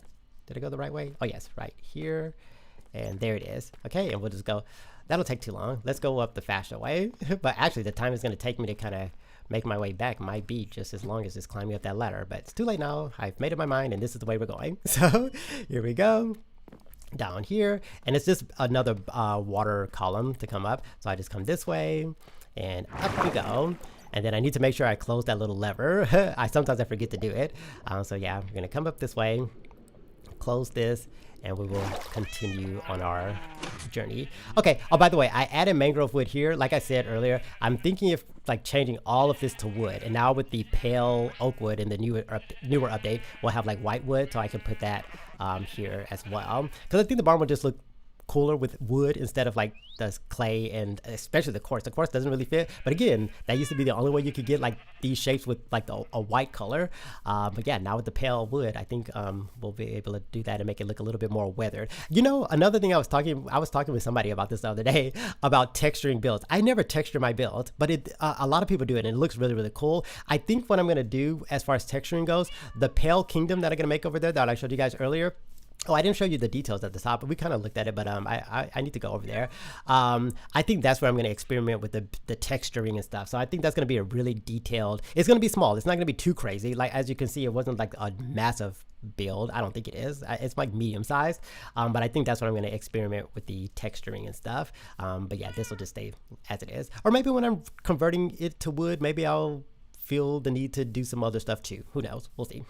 Did I go the right way? Oh yes, right here. And there it is. Okay, and we'll just go. That'll take too long. Let's go up the faster way. But actually the time it's going to take me to kind of make my way back might be just as long as just climbing up that ladder. But it's too late now. I've made up my mind and this is the way we're going. So here we go. Down here. And it's just another water column to come up. So I just come this way and up we go. And then I need to make sure I close that little lever. Sometimes I forget to do it. So yeah, we're gonna come up this way, close this, and we will continue on our journey. Okay, oh, by the way, I added mangrove wood here. Like I said earlier, I'm thinking of like changing all of this to wood. And now with the pale oak wood in the newer update, we'll have like white wood, so I can put that here as well. Because I think the barn would just look cooler with wood instead of like the clay, and especially the quartz. The quartz doesn't really fit, but again, that used to be the only way you could get like these shapes with like a white color. But yeah, now with the pale wood, I think we'll be able to do that and make it look a little bit more weathered. You know, another thing I was talking with somebody about this the other day about texturing builds. I never texture my build, but a lot of people do it and it looks really, really cool. I think what I'm gonna do as far as texturing goes, the pale kingdom that I'm gonna make over there that I showed you guys earlier. Oh, I didn't show you the details at the top, but we kind of looked at it, but I need to go over there. I think that's where I'm going to experiment with the texturing and stuff. So I think that's going to be a really detailed, it's going to be small. It's not going to be too crazy. Like, as you can see, it wasn't like a massive build. I don't think it is. It's like medium sized. But I think that's what I'm going to experiment with the texturing and stuff. But yeah, this will just stay as it is. Or maybe when I'm converting it to wood, maybe I'll feel the need to do some other stuff too. Who knows? We'll see.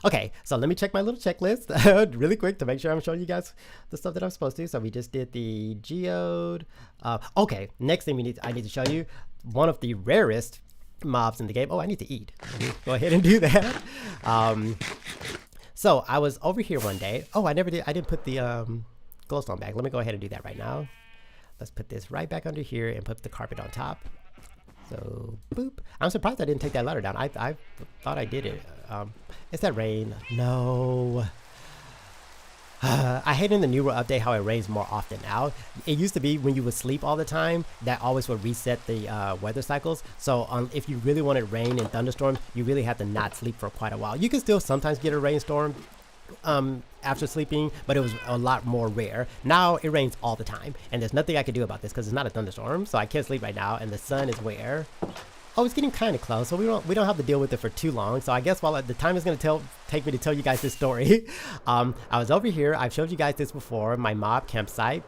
Okay, so let me check my little checklist really quick to make sure I'm showing you guys the stuff that I'm supposed to. So we just did the geode. Okay, next thing I need to show you one of the rarest mobs in the game. Oh, I need to eat. Go ahead and do that. So I was over here one day. Oh, I didn't put the glowstone back. Let me go ahead and do that right now. Let's put this right back under here and put the carpet on top. So, boop. I'm surprised I didn't take that ladder down. I thought I did it. Is that rain? No. I hate in the newer update how it rains more often now. It used to be when you would sleep all the time, that always would reset the weather cycles. So if you really wanted rain and thunderstorms, you really have to not sleep for quite a while. You can still sometimes get a rainstorm after sleeping, but it was a lot more rare. Now it rains all the time, and there's nothing I can do about this because it's not a thunderstorm, so I can't sleep right now, and the sun is where? Oh, it's getting kind of close, so we don't have to deal with it for too long. So I guess while the time is going to take me to tell you guys this story, I was over here. I've showed you guys this before, my mob campsite.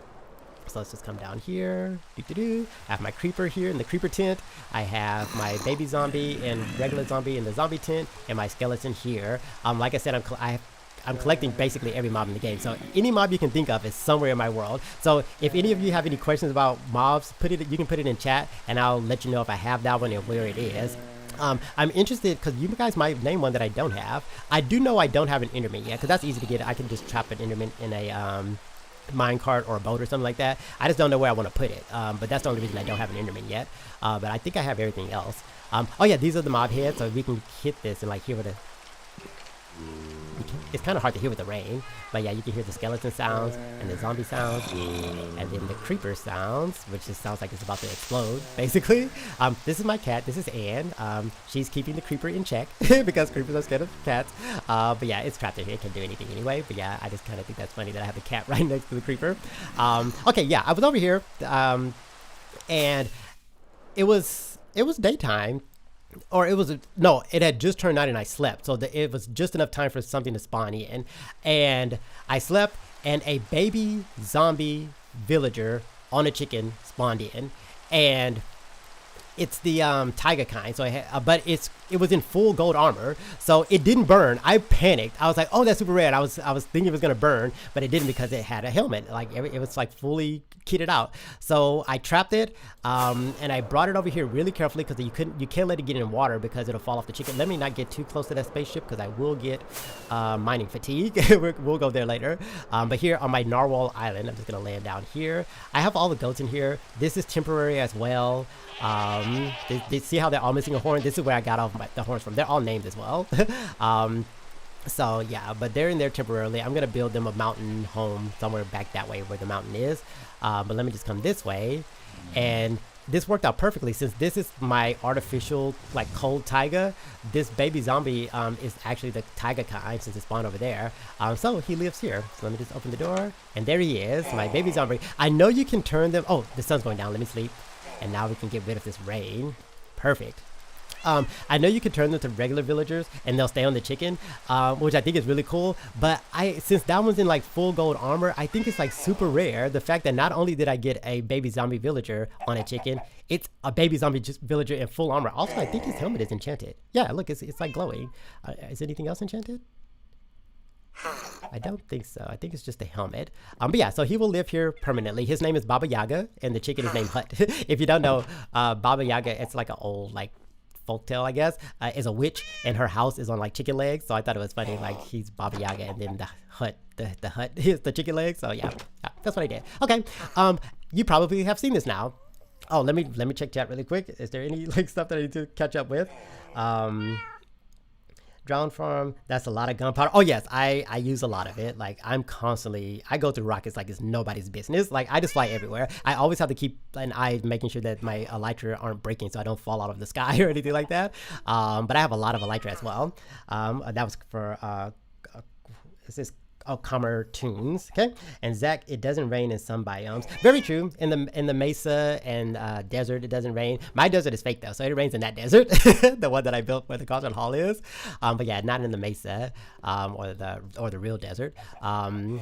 So let's just come down here. I have my creeper here in the creeper tent. I have my baby zombie and regular zombie in the zombie tent, and my skeleton here. Like I said, I'm collecting basically every mob in the game. So any mob you can think of is somewhere in my world. So if any of you have any questions about mobs, you can put it in chat, and I'll let you know if I have that one and where it is. I'm interested because you guys might name one that I don't have. I do know I don't have an enderman yet, because that's easy to get. I can just trap an enderman in a minecart or a boat or something like that. I just don't know where I want to put it. But that's the only reason I don't have an enderman yet. But I think I have everything else. Oh yeah, these are the mob heads, so we can hit this and like hear what it's kind of hard to hear with the rain, but yeah, you can hear the skeleton sounds and the zombie sounds and then the creeper sounds, which just sounds like it's about to explode basically. This is my cat. This is Anne. She's keeping the creeper in check because creepers are scared of cats. But yeah, it's trapped in here. It can't do anything anyway. But yeah, I just kind of think that's funny that I have the cat right next to the creeper. Okay, yeah, I was over here and it was daytime. Or it was no, it had just turned night and I slept, so it was just enough time for something to spawn in, and I slept, and a baby zombie villager on a chicken spawned in, and it's the tiger kind, so but it was in full gold armor, so it didn't burn. I panicked. I was like, oh, that's super rare. I was thinking it was gonna burn, but it didn't because it had a helmet. Like it was like fully kitted out. So I trapped it, and I brought it over here really carefully because you can't let it get in water because it'll fall off the chicken. Let me not get too close to that spaceship because I will get mining fatigue. We'll go there later. But here on my narwhal island, I'm just gonna land down here. I have all the goats in here. This is temporary as well. They see how they're all missing a horn? This is where I got all the horns from. They're all named as well. So yeah, but they're in there temporarily. I'm gonna build them a mountain home somewhere back that way where the mountain is. But let me just come this way, and this worked out perfectly since this is my artificial like cold taiga. This baby zombie is actually the taiga kind since it spawned over there. So he lives here. So let me just open the door, and there he is, my baby zombie. I know you can turn them. Oh, the sun's going down. Let me sleep, and now we can get rid of this rain. Perfect. I know you can turn them to regular villagers and they'll stay on the chicken, which I think is really cool. But since that one's in like full gold armor, I think it's like super rare. The fact that not only did I get a baby zombie villager on a chicken, it's a baby zombie villager in full armor. Also, I think his helmet is enchanted. Yeah, look, it's like glowing. Is anything else enchanted? I don't think so. I think it's just a helmet. But yeah, so he will live here permanently. His name is Baba Yaga, and the chicken is named Hut. If you don't know, Baba Yaga, it's like an old like folktale, I guess, is a witch, and her house is on like chicken legs. So I thought it was funny, like he's Baba Yaga, and then the hut is the chicken legs. So yeah, that's what I did. Okay, you probably have seen this now. Oh, let me check chat really quick. Is there any like stuff that I need to catch up with? Drown farm, that's a lot of gunpowder. Oh yes, I use a lot of it. Like I go through rockets like it's nobody's business. Like I just fly everywhere. I always have to keep an eye making sure that my elytra aren't breaking so I don't fall out of the sky or anything like that. But I have a lot of elytra as well. That was for is this Comer Tunes, okay? And Zach, it doesn't rain in some biomes. Very true. In the mesa and desert, it doesn't rain. My desert is fake though, so it rains in that desert, the one that I built where the Cauldron Hall is. But yeah, not in the mesa or the real desert. Does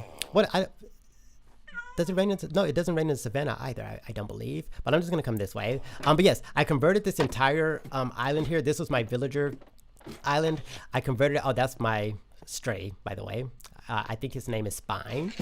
it rain no, it doesn't rain in Savannah either, I don't believe. But I'm just gonna come this way. But yes, I converted this entire island here. This was my villager island. I converted it. Oh, that's my stray, by the way. I think his name is Spine.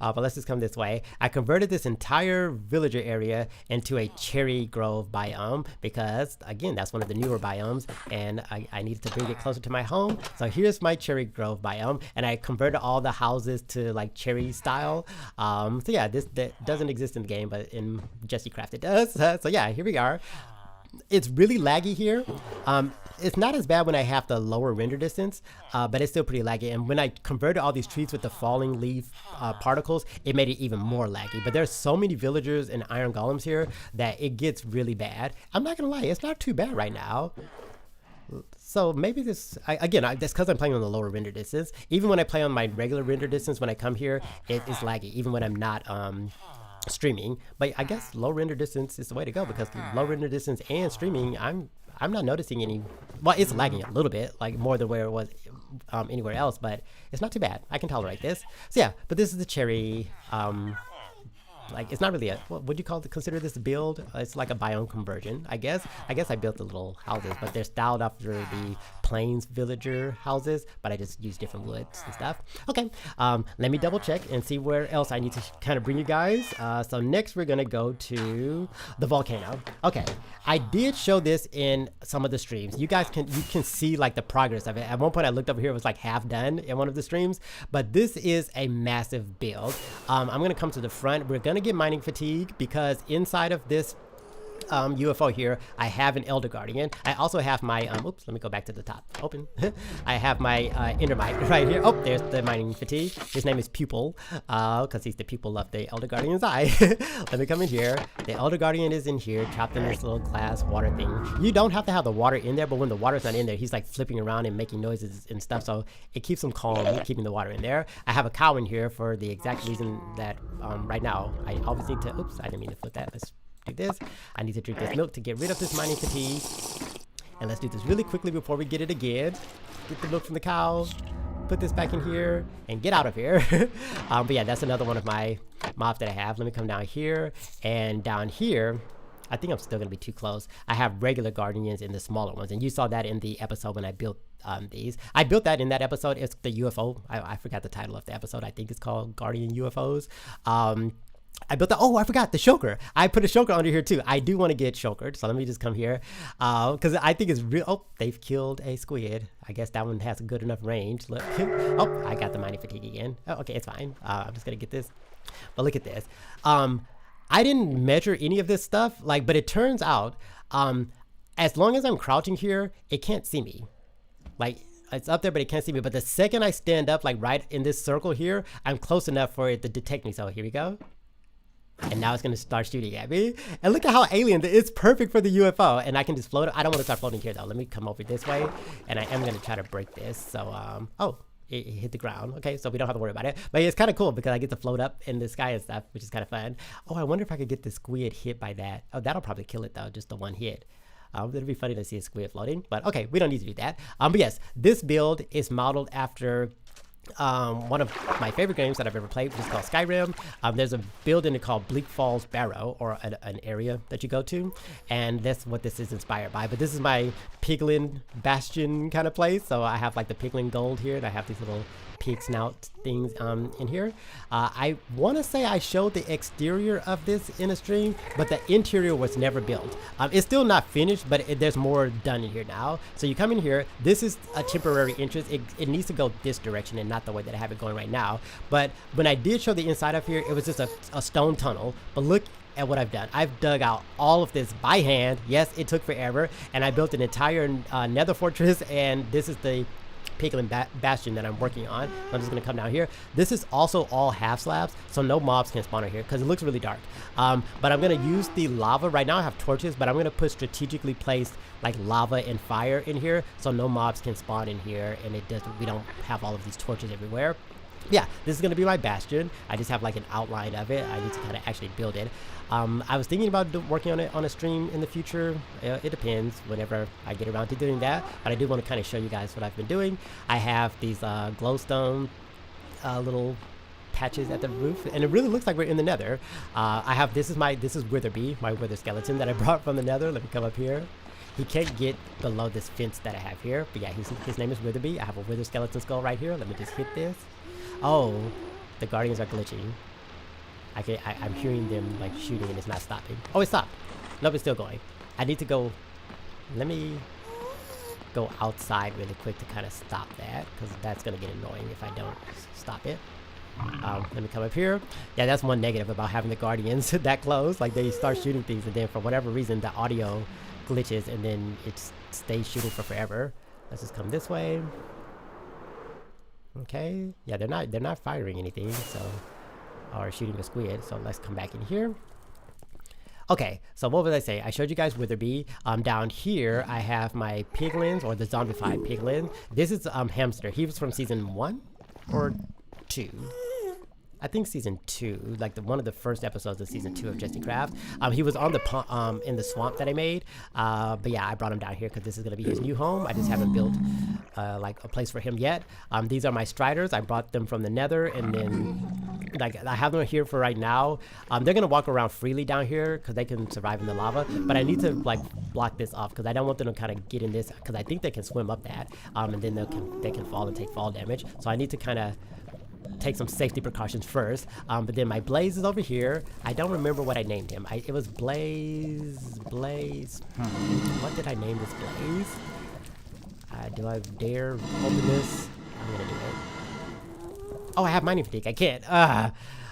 But let's just come this way. I converted this entire villager area into a cherry grove biome because, again, that's one of the newer biomes, and I needed to bring it closer to my home. So here's my cherry grove biome, and I converted all the houses to like cherry style. So yeah, that doesn't exist in the game, but in Jestycraft it does. So yeah, here we are. It's really laggy here. it's not as bad when I have the lower render distance, but it's still pretty laggy. And when I converted all these trees with the falling leaf particles, it made it even more laggy. But there's so many villagers and iron golems here that it gets really bad. I'm not gonna lie, it's not too bad right now. So maybe this, again, that's because I'm playing on the lower render distance. Even when I play on my regular render distance, when I come here, it is laggy, even when I'm not streaming. But I guess low render distance is the way to go, because low render distance and streaming, I'm not noticing any, well, it's lagging a little bit, like more than where it was anywhere else, but it's not too bad. I can tolerate this. So yeah, but this is the cherry, like, it's not really a, what would you consider this a build? It's like a biome conversion, I guess. I built the little houses, but they're styled after the plains villager houses, but I just use different woods and stuff. Okay, let me double check and see where else I need to kind of bring you guys. So next we're gonna go to the volcano. Okay, I did show this in some of the streams. You can see like the progress of it. At one point I looked over here, it was like half done in one of the streams, but this is a massive build. I'm gonna come to the front. We're gonna get mining fatigue because inside of this UFO here, I have an Elder Guardian. I also have my, oops, let me go back to the top. Open. I have my Endermite right here. Oh, there's the mining fatigue. His name is Pupil, because he's the pupil of the Elder Guardian's eye. Let me come in here. The Elder Guardian is in here, trapped in this little glass water thing. You don't have to have the water in there, but when the water's not in there, he's like flipping around and making noises and stuff, so it keeps him calm, keeping the water in there. I have a cow in here for the exact reason that right now, I always need to, oops, I didn't mean to flip that. Let's do this. I need to drink this milk to get rid of this mining fatigue. And let's do this really quickly before we get it again. Get the milk from the cow, put this back in here, and get out of here. But yeah, that's another one of my mobs that I have. Let me come down here, and down here, I think I'm still gonna be too close. I have regular guardians and the smaller ones, and you saw that in the episode when I built these. I built that in that episode. It's the UFO. I forgot the title of the episode. I think it's called Guardian UFOs. I built the, oh, I forgot the shulker. I put a shulker under here too. I do want to get shulkered, so let me just come here, because I think it's real. Oh, they've killed a squid. I guess that one has a good enough range. Look. Oh, I got the mining fatigue again. Oh, okay, it's fine. I'm just gonna get this. But look at this. I didn't measure any of this stuff, like, but it turns out, as long as I'm crouching here, it can't see me. Like, it's up there, but it can't see me. But the second I stand up, like right in this circle here, I'm close enough for it to detect me. So here we go. And now it's going to start shooting at me. And look at how alien, it's perfect for the UFO. And I can just float it. I don't want to start floating here though. Let me come over this way. And I am going to try to break this. So, oh, it hit the ground. Okay, so we don't have to worry about it. But it's kind of cool because I get to float up in the sky and stuff, which is kind of fun. Oh, I wonder if I could get the squid hit by that. Oh, that'll probably kill it though, just the one hit. It'll be funny to see a squid floating. But okay, we don't need to do that. But yes, this build is modeled after one of my favorite games that I've ever played, which is called Skyrim. There's a build in it called Bleak Falls Barrow, or an area that you go to, and that's what this is inspired by. But this is my piglin bastion kind of place, so I have like the piglin gold here, and I have these little pig snout things in here. I want to say I showed the exterior of this in a stream, but the interior was never built. It's still not finished, but there's more done in here now. So you come in here, this is a temporary entrance. It needs to go this direction and not the way that I have it going right now. But when I did show the inside of here, it was just a stone tunnel. But look at what I've done. I've dug out all of this by hand. Yes, it took forever, and I built an entire nether fortress, and this is the piglin bastion that I'm working on. I'm just gonna come down here. This is also all half slabs, so no mobs can spawn in here because it looks really dark. But I'm gonna use the lava. Right now I have torches, but I'm gonna put strategically placed like lava and fire in here so no mobs can spawn in here, and we don't have all of these torches everywhere. Yeah, this is going to be my bastion. I just have like an outline of it. I need to kind of actually build it. I was thinking about working on it on a stream in the future. It depends whenever I get around to doing that. But I do want to kind of show you guys what I've been doing. I have these glowstone little patches at the roof, and it really looks like we're in the nether. I have, this is Witherby, my wither skeleton that I brought from the nether. Let me come up here. He can't get below this fence that I have here. But yeah, his name is Witherby. I have a wither skeleton skull right here. Let me just hit this. Oh, the guardians are glitching. I'm hearing them like shooting and it's not stopping. Oh, it stopped. Nope, it's still going. I need to go. Let me go outside really quick to kind of stop that, because that's going to get annoying if I don't stop it. Let me come up here. Yeah, that's one negative about having the Guardians that close. Like they start shooting things, and then for whatever reason, the audio glitches, and then it stays shooting for forever. Let's just come this way. Okay. Yeah, they're not firing anything, so or shooting a squid. So let's come back in here. Okay, so what was I say? I showed you guys Witherby. Down here, I have my piglins, or the zombified piglin. This is Hamster. He was from season 1 or 2. I think season 2, like one of the first episodes of season 2 of Jestycraft. He was on the in the swamp that I made. But yeah, I brought him down here because this is gonna be his new home. I just haven't built like a place for him yet. These are my striders. I brought them from the Nether, and then like I have them here for right now. They're gonna walk around freely down here because they can survive in the lava. But I need to like block this off because I don't want them to kind of get in this, because I think they can swim up that, and then they can fall and take fall damage. So I need to kind of take some safety precautions first. But then my Blaze is over here. I don't remember what I named him. It was Blaze. What did I name this Blaze? Do I dare open this? I'm gonna do it. Oh, I have mining fatigue. I can't.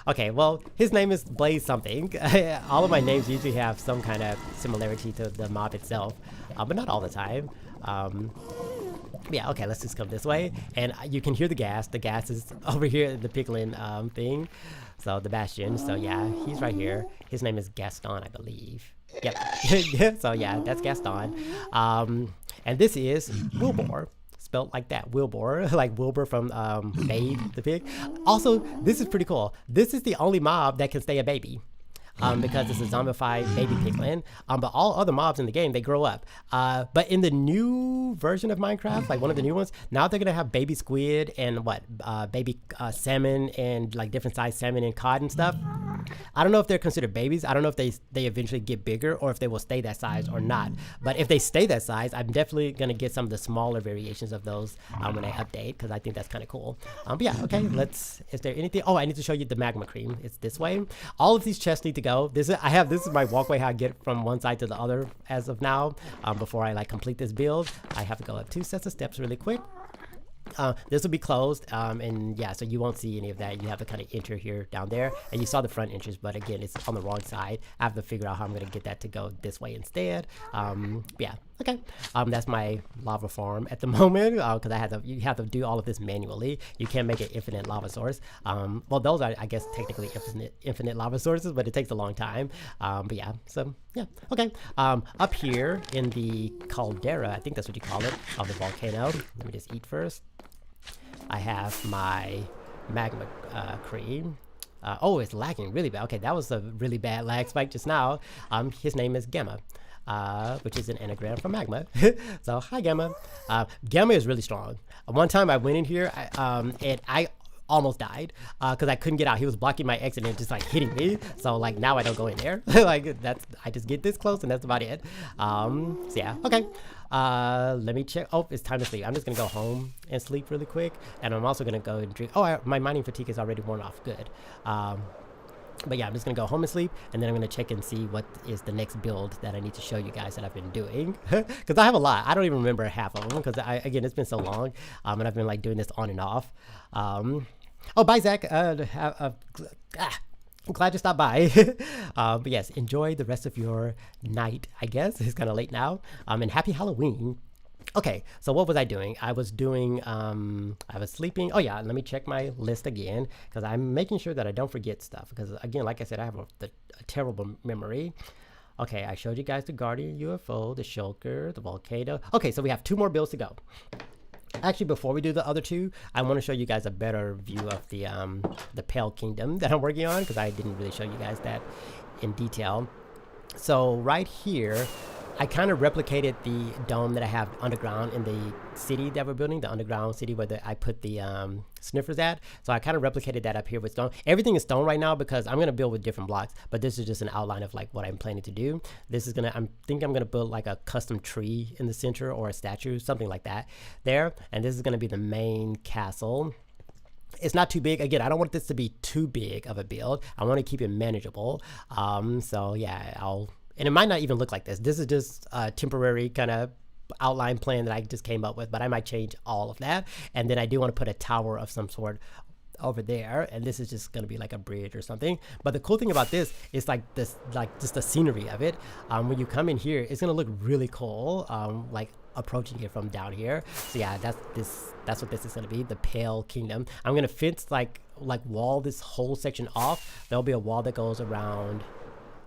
Okay, well, his name is Blaze something. All of my names usually have some kind of similarity to the mob itself, but not all the time. Yeah, okay, let's just come this way. And you can hear the gas. The gas is over here, the piglin thing. So the Bastion. So yeah, he's right here. His name is Gaston, I believe. Yep. So yeah, that's Gaston. And this is Wilbur. Spelled like that, Wilbur, like Wilbur from Babe the Pig. Also, this is pretty cool. This is the only mob that can stay a baby. Because it's a zombified baby piglin. But all other mobs in the game, they grow up. But in the new version of Minecraft, like one of the new ones, now they're gonna have baby squid and baby salmon and like different sized salmon and cod and stuff. I don't know if they're considered babies. I don't know if they eventually get bigger or if they will stay that size or not. But if they stay that size, I'm definitely gonna get some of the smaller variations of those when I update, because I think that's kind of cool. But yeah, okay, is there anything? Oh, I need to show you the magma cream. It's this way. All of these chests need to go. This is my walkway, how I get from one side to the other as of now. Before I like complete this build, I have to go up 2 sets of steps really quick. This will be closed, and yeah, so you won't see any of that. You have to kind of enter here down there, and you saw the front entrance, but again, it's on the wrong side. I have to figure out how I'm going to get that to go this way instead. Yeah, okay. That's my lava farm at the moment, because you have to do all of this manually. You can't make an infinite lava source. Well, those are, I guess, technically infinite lava sources, but it takes a long time. But yeah, so yeah, okay. Up here in the caldera, I think that's what you call it, of the volcano. Let me just eat first. I have my magma cream. Oh, it's lagging really bad. Okay, that was a really bad lag spike just now. His name is Gamma, which is an anagram for magma. So, hi Gamma. Gamma is really strong. One time I went in here, and I almost died because I couldn't get out. He was blocking my exit and just like hitting me. So like now I don't go in there. Like I just get this close and that's about it. So yeah, okay. Let me check. Oh, it's time to sleep. I'm just gonna go home and sleep really quick, and I'm also gonna go and drink. Oh, my mining fatigue is already worn off. Good. But yeah, I'm just gonna go home and sleep, and then I'm gonna check and see what is the next build that I need to show you guys that I've been doing. Because I have a lot. I don't even remember half of them because again, it's been so long, and I've been like doing this on and off. Oh, bye Zach. I'm glad you stopped by. But yes, enjoy the rest of your night, I guess. It's kind of late now. And happy Halloween. Okay, so what was I doing? I was sleeping. Oh yeah, let me check my list again, because I'm making sure that I don't forget stuff, because again, like I said, I have a terrible memory. Okay, I showed you guys the Guardian UFO, the Shulker, the Volcano. Okay, so we have 2 more builds to go. Actually, before we do the other 2, I want to show you guys a better view of the Pale Kingdom that I'm working on, because I didn't really show you guys that in detail. So right here, I kind of replicated the dome that I have underground in the city that we're building, the underground city where I put the sniffers at. So I kind of replicated that up here with stone. Everything is stone right now because I'm going to build with different blocks, but this is just an outline of like what I'm planning to do. This is I think I'm going to build like a custom tree in the center, or a statue, something like that there. And this is going to be the main castle. It's not too big. Again, I don't want this to be too big of a build. I want to keep it manageable. So yeah, and it might not even look like this. This is just a temporary kind of outline plan that I just came up with, but I might change all of that. And then I do want to put a tower of some sort over there, and this is just gonna be like a bridge or something. But the cool thing about this is like this, like just the scenery of it. When you come in here, it's gonna look really cool, like approaching it from down here. So yeah, that's what this is gonna be, the Pale Kingdom. I'm gonna fence like wall this whole section off. There'll be a wall that goes around,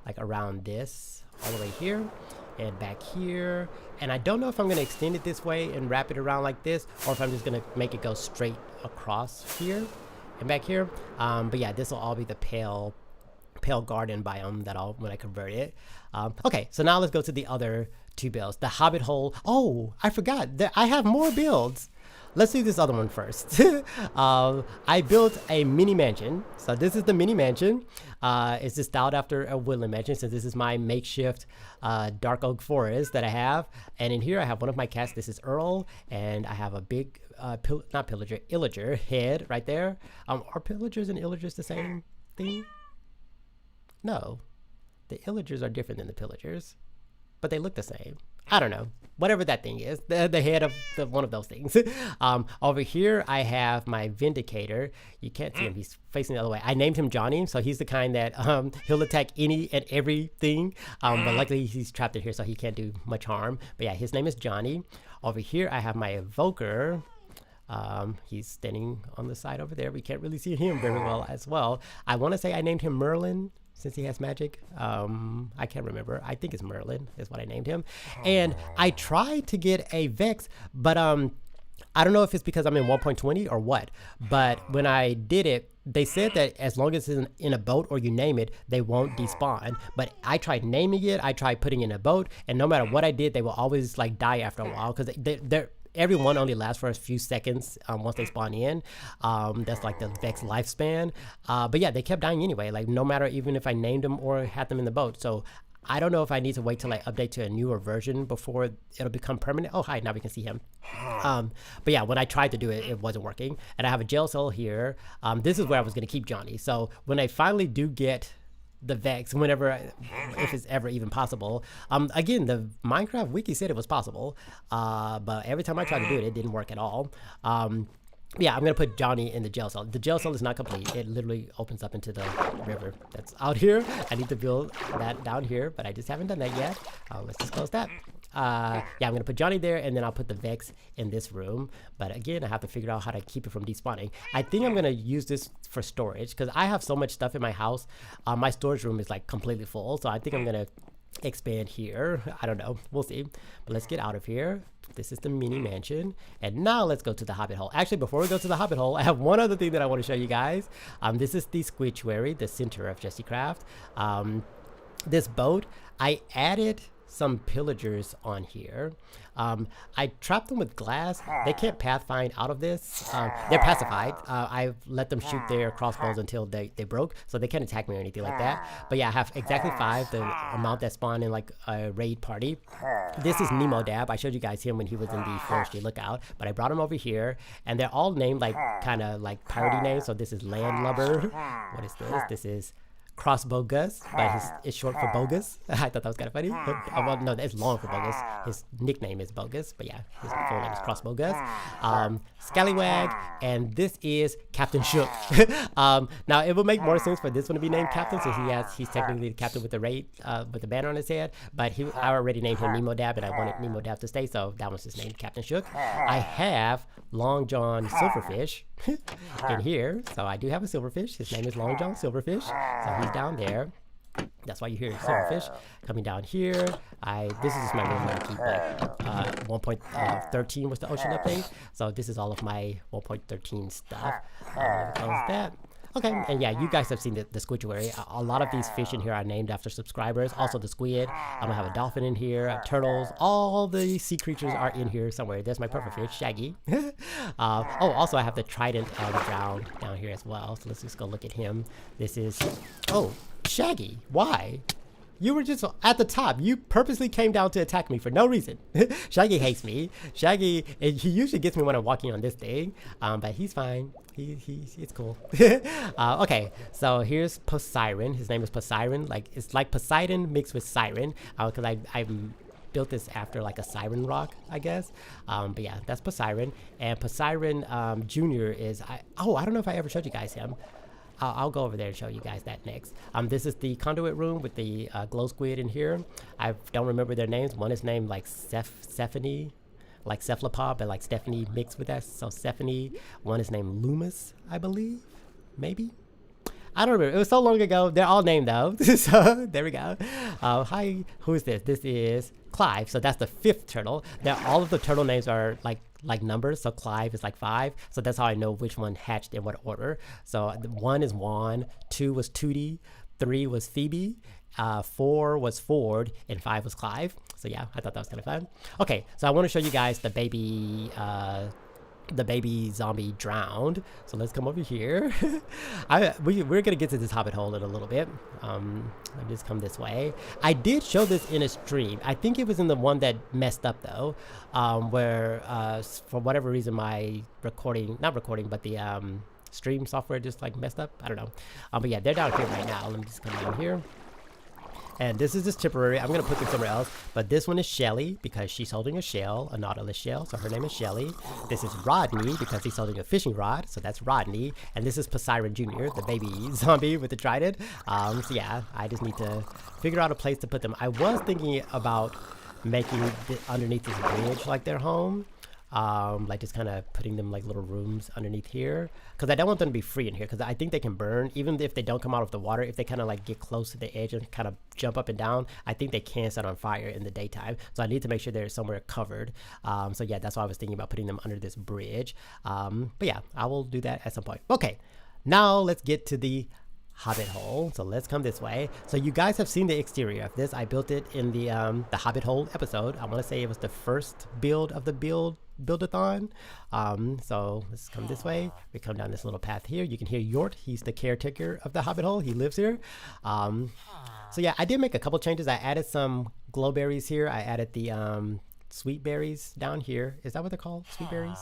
like around this all the way here and back here, and I don't know if I'm going to extend it this way and wrap it around like this, or if I'm just going to make it go straight across here and back here. But yeah, this will all be the pale garden biome that I'll when I convert it. Okay, so now let's go to the other two builds. The Hobbit hole. Oh, I forgot that I have more builds. Let's do this other one first. I built a mini mansion. So this is the mini mansion. It's just styled after a woodland mansion, since this is my makeshift dark oak forest that I have. And in here I have one of my cats. This is Earl, and I have a big not pillager, illager head right there. Are pillagers and illagers the same thing? No, the illagers are different than the pillagers, but they look the same. I don't know, whatever that thing is, the head of one of those things. Over here I have my Vindicator. You can't see him, he's facing the other way. I named him Johnny, so he's the kind that he'll attack any and everything, but luckily he's trapped in here, so he can't do much harm. But yeah, his name is Johnny. Over here I have my Evoker. He's standing on the side over there. We can't really see him very well as well. I want to say I named him Merlin, since he has magic. I can't remember. I think it's Merlin is what I named him. And I tried to get a Vex, but I don't know if it's because I'm in 1.20 or what, but when I did it, they said that as long as it's in a boat or you name it, they won't despawn. But I tried naming it, I tried putting it in a boat, and no matter what I did, they will always like die after a while, because they're every one only lasts for a few seconds once they spawn in. That's like the Vex lifespan. But yeah, they kept dying anyway, like no matter even if I named them or had them in the boat. So I don't know if I need to wait till I update to a newer version before it'll become permanent. Oh, hi, now we can see him. But yeah, when I tried to do it, it wasn't working. And I have a jail cell here. This is where I was going to keep Johnny. So when I finally do get the Vex, whenever, if it's ever even possible. Again, the Minecraft wiki said it was possible, but every time I tried to do it, it didn't work at all. Yeah, I'm gonna put Johnny in the jail cell. The jail cell is not complete. It literally opens up into the river that's out here. I need to build that down here, but I just haven't done that yet. Let's just close that. Yeah, I'm gonna put Johnny there, and then I'll put the Vex in this room. But again, I have to figure out how to keep it from despawning. I think I'm gonna use this for storage, because I have so much stuff in my house. My storage room is like completely full, so I think I'm gonna expand here. I don't know, we'll see. But let's get out of here. This is the mini mansion, and now let's go to the Hobbit hole. Actually, before we go to the Hobbit hole, I have one other thing that I want to show you guys. This is the Squidgeberry, the center of Jestycraft. This boat, I added some pillagers on here. I trapped them with glass. They can't pathfind out of this. They're pacified. I've let them shoot their crossbows until they broke, so they can't attack me or anything like that. But yeah, I have exactly 5, the amount that spawned in like a raid party. This is Nemo Dab. I showed you guys him when he was in the Forestry Lookout, but I brought him over here, and they're all named like kind of like piratey names. So this is Landlubber. What is this? This is Crossbow Gus, but it's short for Bogus. I thought that was kind of funny. Well, no, that's long for Bogus. His nickname is Bogus, but yeah, his full name is Crossbow Gus. Scallywag, and this is Captain Shook. Now it would make more sense for this one to be named Captain, since he's technically the captain with the raid, with the banner on his head. But I already named him Nemo Dab, and I wanted Nemo Dab to stay, so that one's just named Captain Shook. I have Long John Silverfish in here, so I do have a silverfish. His name is Long John Silverfish, so he's down there. That's why you hear silverfish coming down here. This is just my main keep, like 1.13 was the ocean update, so this is all of my 1.13 stuff. Close that. Okay, and yeah, you guys have seen the Squidgeberry. A lot of these fish in here are named after subscribers. Also the squid. I'm gonna have a dolphin in here, turtles. All the sea creatures are in here somewhere. There's my pufferfish, Shaggy. Oh, also I have the trident drowned down here as well. So let's just go look at him. This is, oh, Shaggy. Why? You were just at the top. You purposely came down to attack me for no reason. Shaggy hates me. Shaggy, he usually gets me when I'm walking on this thing, but he's fine. It's cool. Okay, so here's Poseidon. His name is Poseidon. Like, it's like Poseidon mixed with Siren, because built this after like a siren rock, I guess. But yeah, that's Poseidon. And Poseidon Jr. is, I don't know if I ever showed you guys him. I'll go over there and show you guys that next. This is the conduit room with the glow squid in here. I don't remember their names. One is named like Stephanie, like cephalopod, but like Stephanie mixed with that. So Stephanie. One is named Loomis, I believe. Maybe. I don't remember. It was so long ago. They're all named though. So there we go. Hi, who is this? This is Clive. So that's the 5th turtle. Now all of the turtle names are like numbers. So Clive is like 5. So that's how I know which one hatched in what order. So 1 is Juan, 2 was Tootie, 3 was Phoebe, 4 was Ford, and 5 was Clive. So yeah, I thought that was kind of fun. Okay, so I want to show you guys the baby zombie drowned. So let's come over here. We're gonna get to this hobbit hole in a little bit. Let me just come this way. I did show this in a stream. I think it was in the one that messed up though, where for whatever reason my the stream software just like messed up. I don't know. But yeah, they're down here right now. Let me just come down here. And this is just temporary. I'm going to put this somewhere else. But this one is Shelly because she's holding a shell, a Nautilus shell. So her name is Shelly. This is Rodney because he's holding a fishing rod. So that's Rodney. And this is Poseidon Jr., the baby zombie with the trident. So yeah, I just need to figure out a place to put them. I was thinking about making underneath this bridge like their home. Like just kind of putting them like little rooms underneath here, because I don't want them to be free in here, because I think they can burn even if they don't come out of the water. If they kind of like get close to the edge and kind of jump up and down, I think they can set on fire in the daytime. So I need to make sure they're somewhere covered. So yeah, that's why I was thinking about putting them under this bridge. But yeah, I will do that at some point. Okay, now let's get to the hobbit hole. So let's come this way. So you guys have seen the exterior of this. I built it in the hobbit hole episode. I want to say it was the first build of the build-a-thon. So let's come this way. We come down this little path here. You can hear Yort. He's the caretaker of the hobbit hole. He lives here. So yeah, I did make a couple changes. I added some glow berries here. I added the sweet berries down here. Is that what they're called? Sweet berries?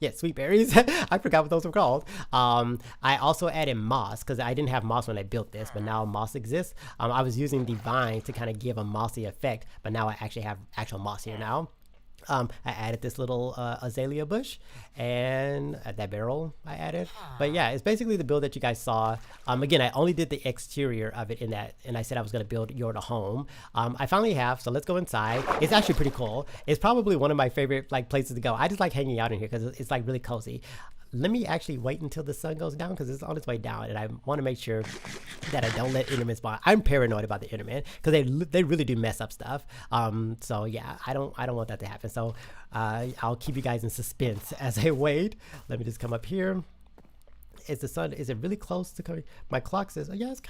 Yeah, sweet berries. I forgot what those were called. I also added moss because I didn't have moss when I built this, but now moss exists. I was using the vines to kind of give a mossy effect, but now I actually have actual moss here now. I added this little azalea bush and that barrel I added. But yeah, it's basically the build that you guys saw. Again, I only did the exterior of it in that, and I said I was going to build Yort a home. I finally have, so let's go inside. It's actually pretty cool. It's probably one of my favorite like places to go. I just like hanging out in here because it's like really cozy. Let me actually wait until the sun goes down because it's on its way down, and I want to make sure that I don't let Endermen spawn. I'm paranoid about the Endermen because they really do mess up stuff. So yeah, I don't want that to happen. So I'll keep you guys in suspense as I wait. Let me just come up here. Is the sun, is it really close to coming? My clock says, oh yeah, it's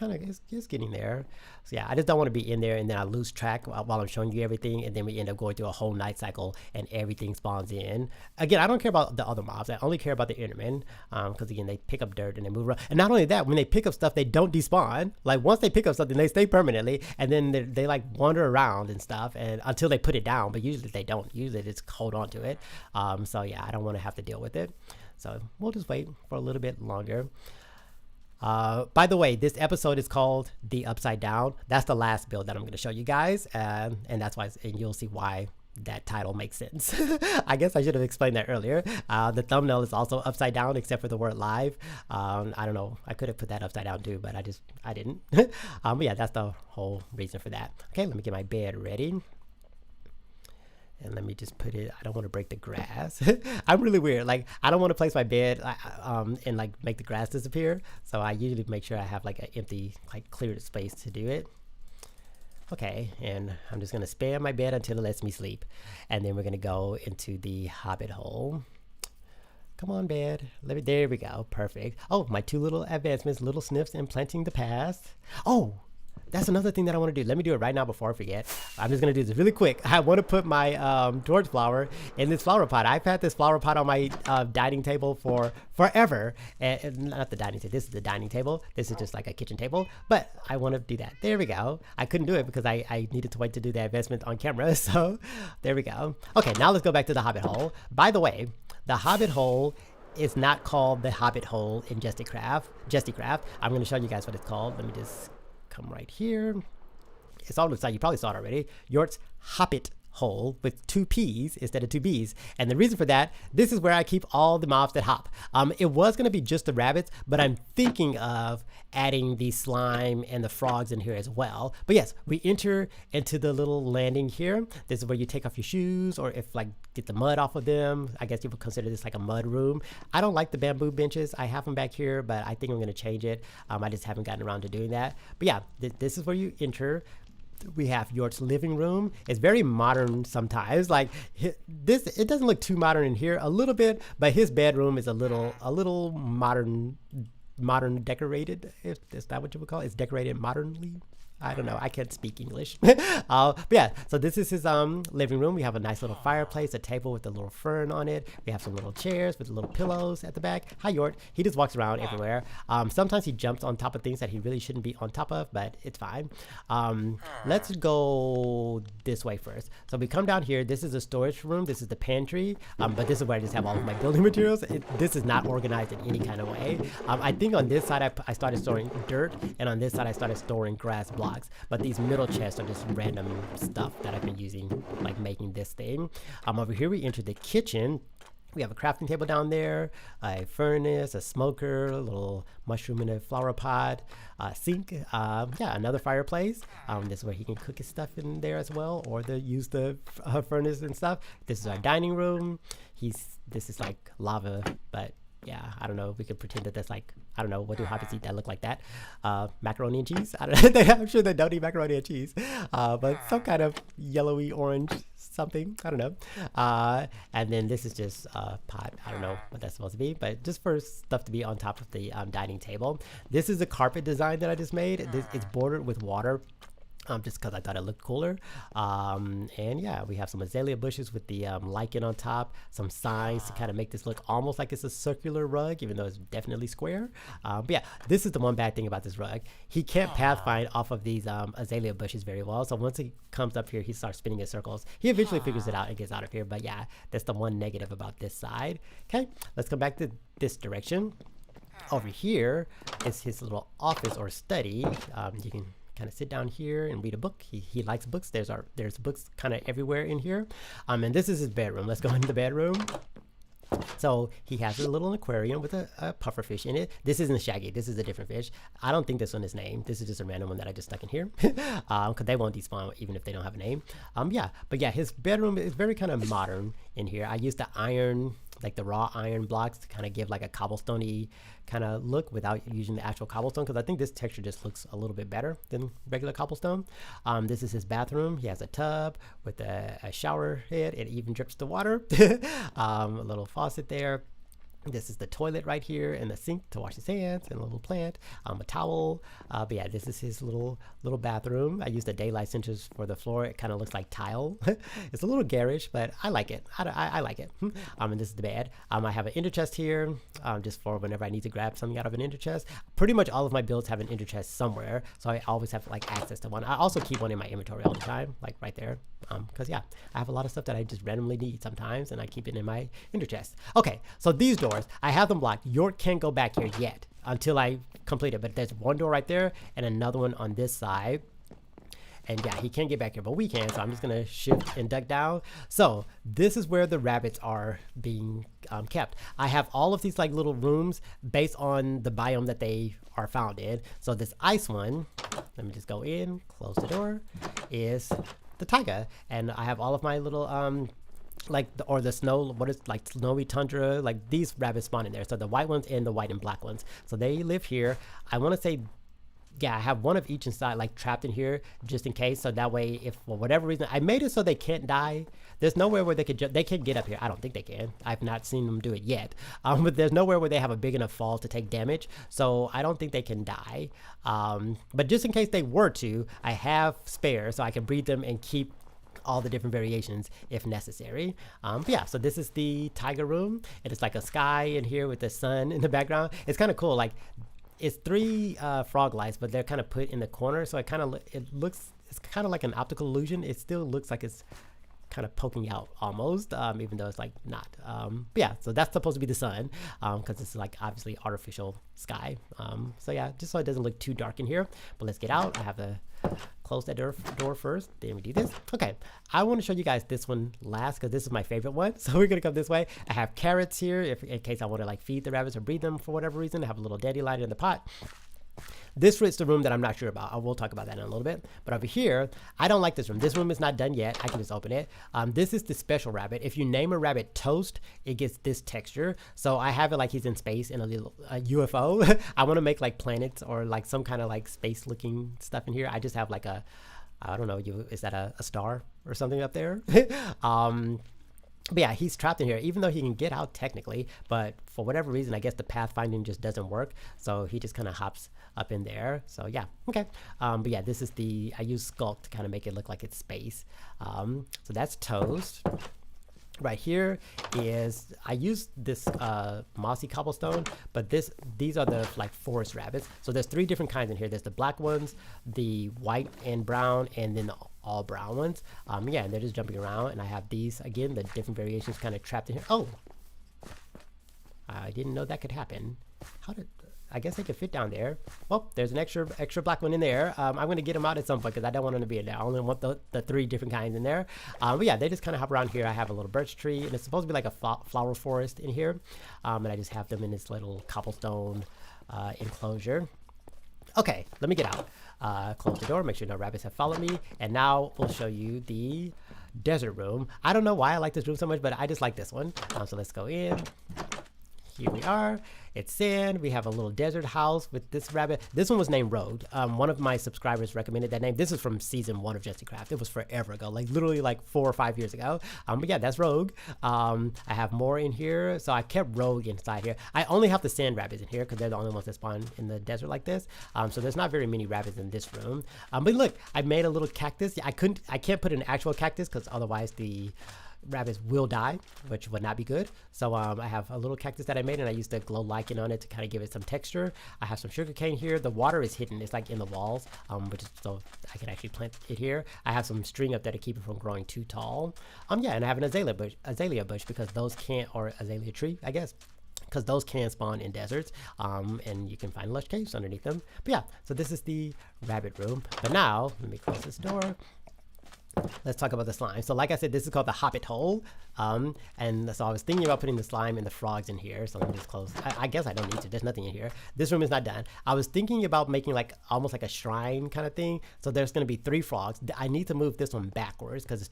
getting there. So yeah, I just don't want to be in there and then I lose track while I'm showing you everything, and then we end up going through a whole night cycle and everything spawns in. Again, I don't care about the other mobs. I only care about the Endermen, because again, they pick up dirt and they move around. And not only that, when they pick up stuff, they don't despawn. Like once they pick up something, they stay permanently, and then they like wander around and stuff, and until they put it down. But usually they don't. Usually they just hold on to it. So yeah, I don't want to have to deal with it. So we'll just wait for a little bit longer. By the way, this episode is called The Upside Down. That's the last build that I'm going to show you guys. And that's why, and you'll see why that title makes sense. I guess I should have explained that earlier. The thumbnail is also upside down except for the word live. I don't know. I could have put that upside down too, but I didn't. But yeah, that's the whole reason for that. Okay, let me get my bed ready. And let me just put it, I don't want to break the grass. I'm really weird. Like, I don't want to place my bed and like make the grass disappear. So I usually make sure I have like an empty, like cleared space to do it. Okay, and I'm just going to spam my bed until it lets me sleep. And then we're going to go into the hobbit hole. Come on, bed. There we go. Perfect. Oh, my 2 little advancements, little sniffs and planting the past. Oh, that's another thing that I want to do. Let me do it right now before I forget. I'm just going to do this really quick. I want to put my torch flower in this flower pot. I've had this flower pot on my dining table for forever. And not the dining table. This is the dining table. This is just like a kitchen table. But I want to do that. There we go. I couldn't do it because I needed to wait to do the investment on camera. So there we go. Okay, now let's go back to the hobbit hole. By the way, the hobbit hole is not called the hobbit hole in Jestycraft. I'm going to show you guys what it's called. Let me just come right here, it's on the side. You probably saw it already. Yort's Hoppit hole with 2 P's instead of 2 B's. And the reason for that, this is where I keep all the mobs that hop. It was going to be just the rabbits, but I'm thinking of adding the slime and the frogs in here as well. But yes, we enter into the little landing here. This is where you take off your shoes, or if like get the mud off of them. I guess you would consider this like a mud room. I don't like the bamboo benches. I have them back here, but I think I'm going to change it. I just haven't gotten around to doing that. But yeah, this is where you enter. We have Yort's living room. It's very modern sometimes. Like this, it doesn't look too modern in here, a little bit, but his bedroom is a little modern decorated. If is that what you would call it? It's decorated modernly. I don't know. I can't speak English. But yeah, so this is his living room. We have a nice little fireplace, a table with a little fern on it. We have some little chairs with little pillows at the back. Hi, Yort. He just walks around everywhere. Sometimes he jumps on top of things that he really shouldn't be on top of, but it's fine. Let's go this way first. So we come down here. This is a storage room. This is the pantry. But this is where I just have all of my building materials. This is not organized in any kind of way. I think on this side I started storing dirt, and on this side I started storing grass blocks. But these middle chests are just random stuff that I've been using, like making this thing. Over here we enter the kitchen. We have a crafting table down there, a furnace, a smoker, a little mushroom in a flower pot, sink, yeah, another fireplace. This is where he can cook his stuff in there as well, or use the furnace and stuff. This is our dining room. This is like lava, but yeah, I don't know. We could pretend that that's like, I don't know, what do hobbits eat that look like that? Macaroni and cheese? I don't know. I'm sure they don't eat macaroni and cheese. But some kind of yellowy orange something. I don't know. And then this is just a pot. I don't know what that's supposed to be, but just for stuff to be on top of the dining table. This is a carpet design that I just made. It's bordered with water. Just because I thought it looked cooler. And yeah, we have some azalea bushes with the lichen on top, some signs to kind of make this look almost like it's a circular rug, even though it's definitely square. But yeah, this is the one bad thing about this rug. He can't pathfind off of these azalea bushes very well. So once he comes up here, he starts spinning in circles. He eventually figures it out and gets out of here. But yeah, that's the one negative about this side. Okay, let's come back to this direction. Over here is his little office or study. You can kind of sit down here and read a book. He likes books. There's books kind of everywhere in here. And this is his bedroom. Let's go into the bedroom. So he has a little aquarium with a puffer fish in it. This isn't Shaggy. This is a different fish. I don't think this one is named. This is just a random one that I just stuck in here. Because they won't despawn even if they don't have a name. Yeah, but yeah, his bedroom is very kind of modern in here. I used the iron, like the raw iron blocks, to kind of give like a cobblestone-y kind of look without using the actual cobblestone, because I think this texture just looks a little bit better than regular cobblestone. This is his bathroom. He has a tub with a shower head. It even drips the water. A little faucet there. This is the toilet right here, and the sink to wash his hands, and a little plant, a towel. But yeah, this is his little bathroom. I used the daylight sensors for the floor. It kind of looks like tile. It's a little garish, but I like it. I like it. And this is the bed. I have an ender chest here, just for whenever I need to grab something out of an ender chest. Pretty much all of my builds have an ender chest somewhere, so I always have like access to one. I also keep one in my inventory all the time, like right there. Because yeah, I have a lot of stuff that I just randomly need sometimes, and I keep it in my ender chest. Okay, so these doors, I have them blocked. York can't go back here yet until I complete it, but there's one door right there and another one on this side. And yeah, he can't get back here, but we can, so I'm just gonna shift and duck down. So this is where the rabbits are being kept. I have all of these like little rooms based on the biome that they are found in. So this ice one, let me just go in, close the door, is the taiga, and I have all of my little the snow, what is like snowy tundra, like these rabbits spawn in there. So the white ones and the white and black ones, so they live here. I want to say, yeah, I have one of each inside, like trapped in here just in case, so that way if for whatever reason I made it so they can't die, there's nowhere where they can't get up here. I don't think they can. I've not seen them do it yet. But there's nowhere where they have a big enough fall to take damage, so I don't think they can die. But just in case they were to, I have spares so I can breed them and keep all the different variations if necessary. But yeah, so this is the tiger room, and it's like a sky in here with the sun in the background. It's kind of cool. Like, it's 3 frog lights, but they're kind of put in the corner, so it's kind of like an optical illusion. It still looks like it's kind of poking out almost, even though it's like not. But yeah, so that's supposed to be the sun, because it's like obviously artificial sky. So yeah, just so it doesn't look too dark in here. But let's get out. I have to close that door first, then we do this. Okay, I want to show you guys this one last because this is my favorite one. So we're gonna come this way. I have carrots here in case I want to like feed the rabbits or breed them for whatever reason. I have a little dandelion in the pot. This is the room that I'm not sure about. I will talk about that in a little bit. But over here, I don't like this room. This room is not done yet. I can just open it. This is the special rabbit. If you name a rabbit Toast, it gets this texture. So I have it like he's in space in a little UFO. I want to make like planets or like some kind of like space looking stuff in here. I just have like a, I don't know, is that a star or something up there? But yeah, he's trapped in here, even though he can get out technically, but for whatever reason, I guess the pathfinding just doesn't work. So he just kind of hops up in there. So yeah, okay. But yeah, this is I use Sculpt to kind of make it look like it's space. So that's Toast. Right here is, I use this mossy cobblestone, but these are the like forest rabbits. So there's 3 different kinds in here. There's the black ones, the white and brown, and then the all brown ones. Yeah, and they're just jumping around, and I have these again, the different variations kind of trapped in here. Oh, I didn't know that could happen. I guess they could fit down there. Well, there's an extra black one in there. I'm going to get them out at some point because I don't want them to be in there. I only want the 3 different kinds in there. But yeah, they just kind of hop around here. I have a little birch tree, and it's supposed to be like a flower forest in here. And I just have them in this little cobblestone enclosure. Okay, let me get out. Close the door, make sure no rabbits have followed me. And now we'll show you the desert room. I don't know why I like this room so much, but I just like this one. So let's go in. Here we are. It's sand. We have a little desert house with this rabbit. This one was named Rogue. One of my subscribers recommended that name. This is from season 1 of Jestycraft. It was forever ago, like literally like 4 or 5 years ago. But yeah, that's Rogue. I have more in here. So I kept Rogue inside here. I only have the sand rabbits in here because they're the only ones that spawn in the desert like this. So there's not very many rabbits in this room. But look, I made a little cactus. I can't put an actual cactus because otherwise the rabbits will die, which would not be good. So I have a little cactus that I made, and I used the glow lichen on it to kind of give it some texture. I have some sugarcane here. The water is hidden. It's like in the walls, so I can actually plant it here. I have some string up there to keep it from growing too tall. Yeah, and I have an azalea bush because those can't, or azalea tree, I guess, because those can spawn in deserts, and you can find lush caves underneath them. But yeah, so this is the rabbit room. But now, let me close this door. Let's talk about the slime. So like I said, this is called the Hobbit hole. And so I was thinking about putting the slime and the frogs in here. So let me just close. I guess I don't need to. There's nothing in here. This room is not done. I was thinking about making like almost like a shrine kind of thing. So there's going to be 3 frogs. I need to move this one backwards because it's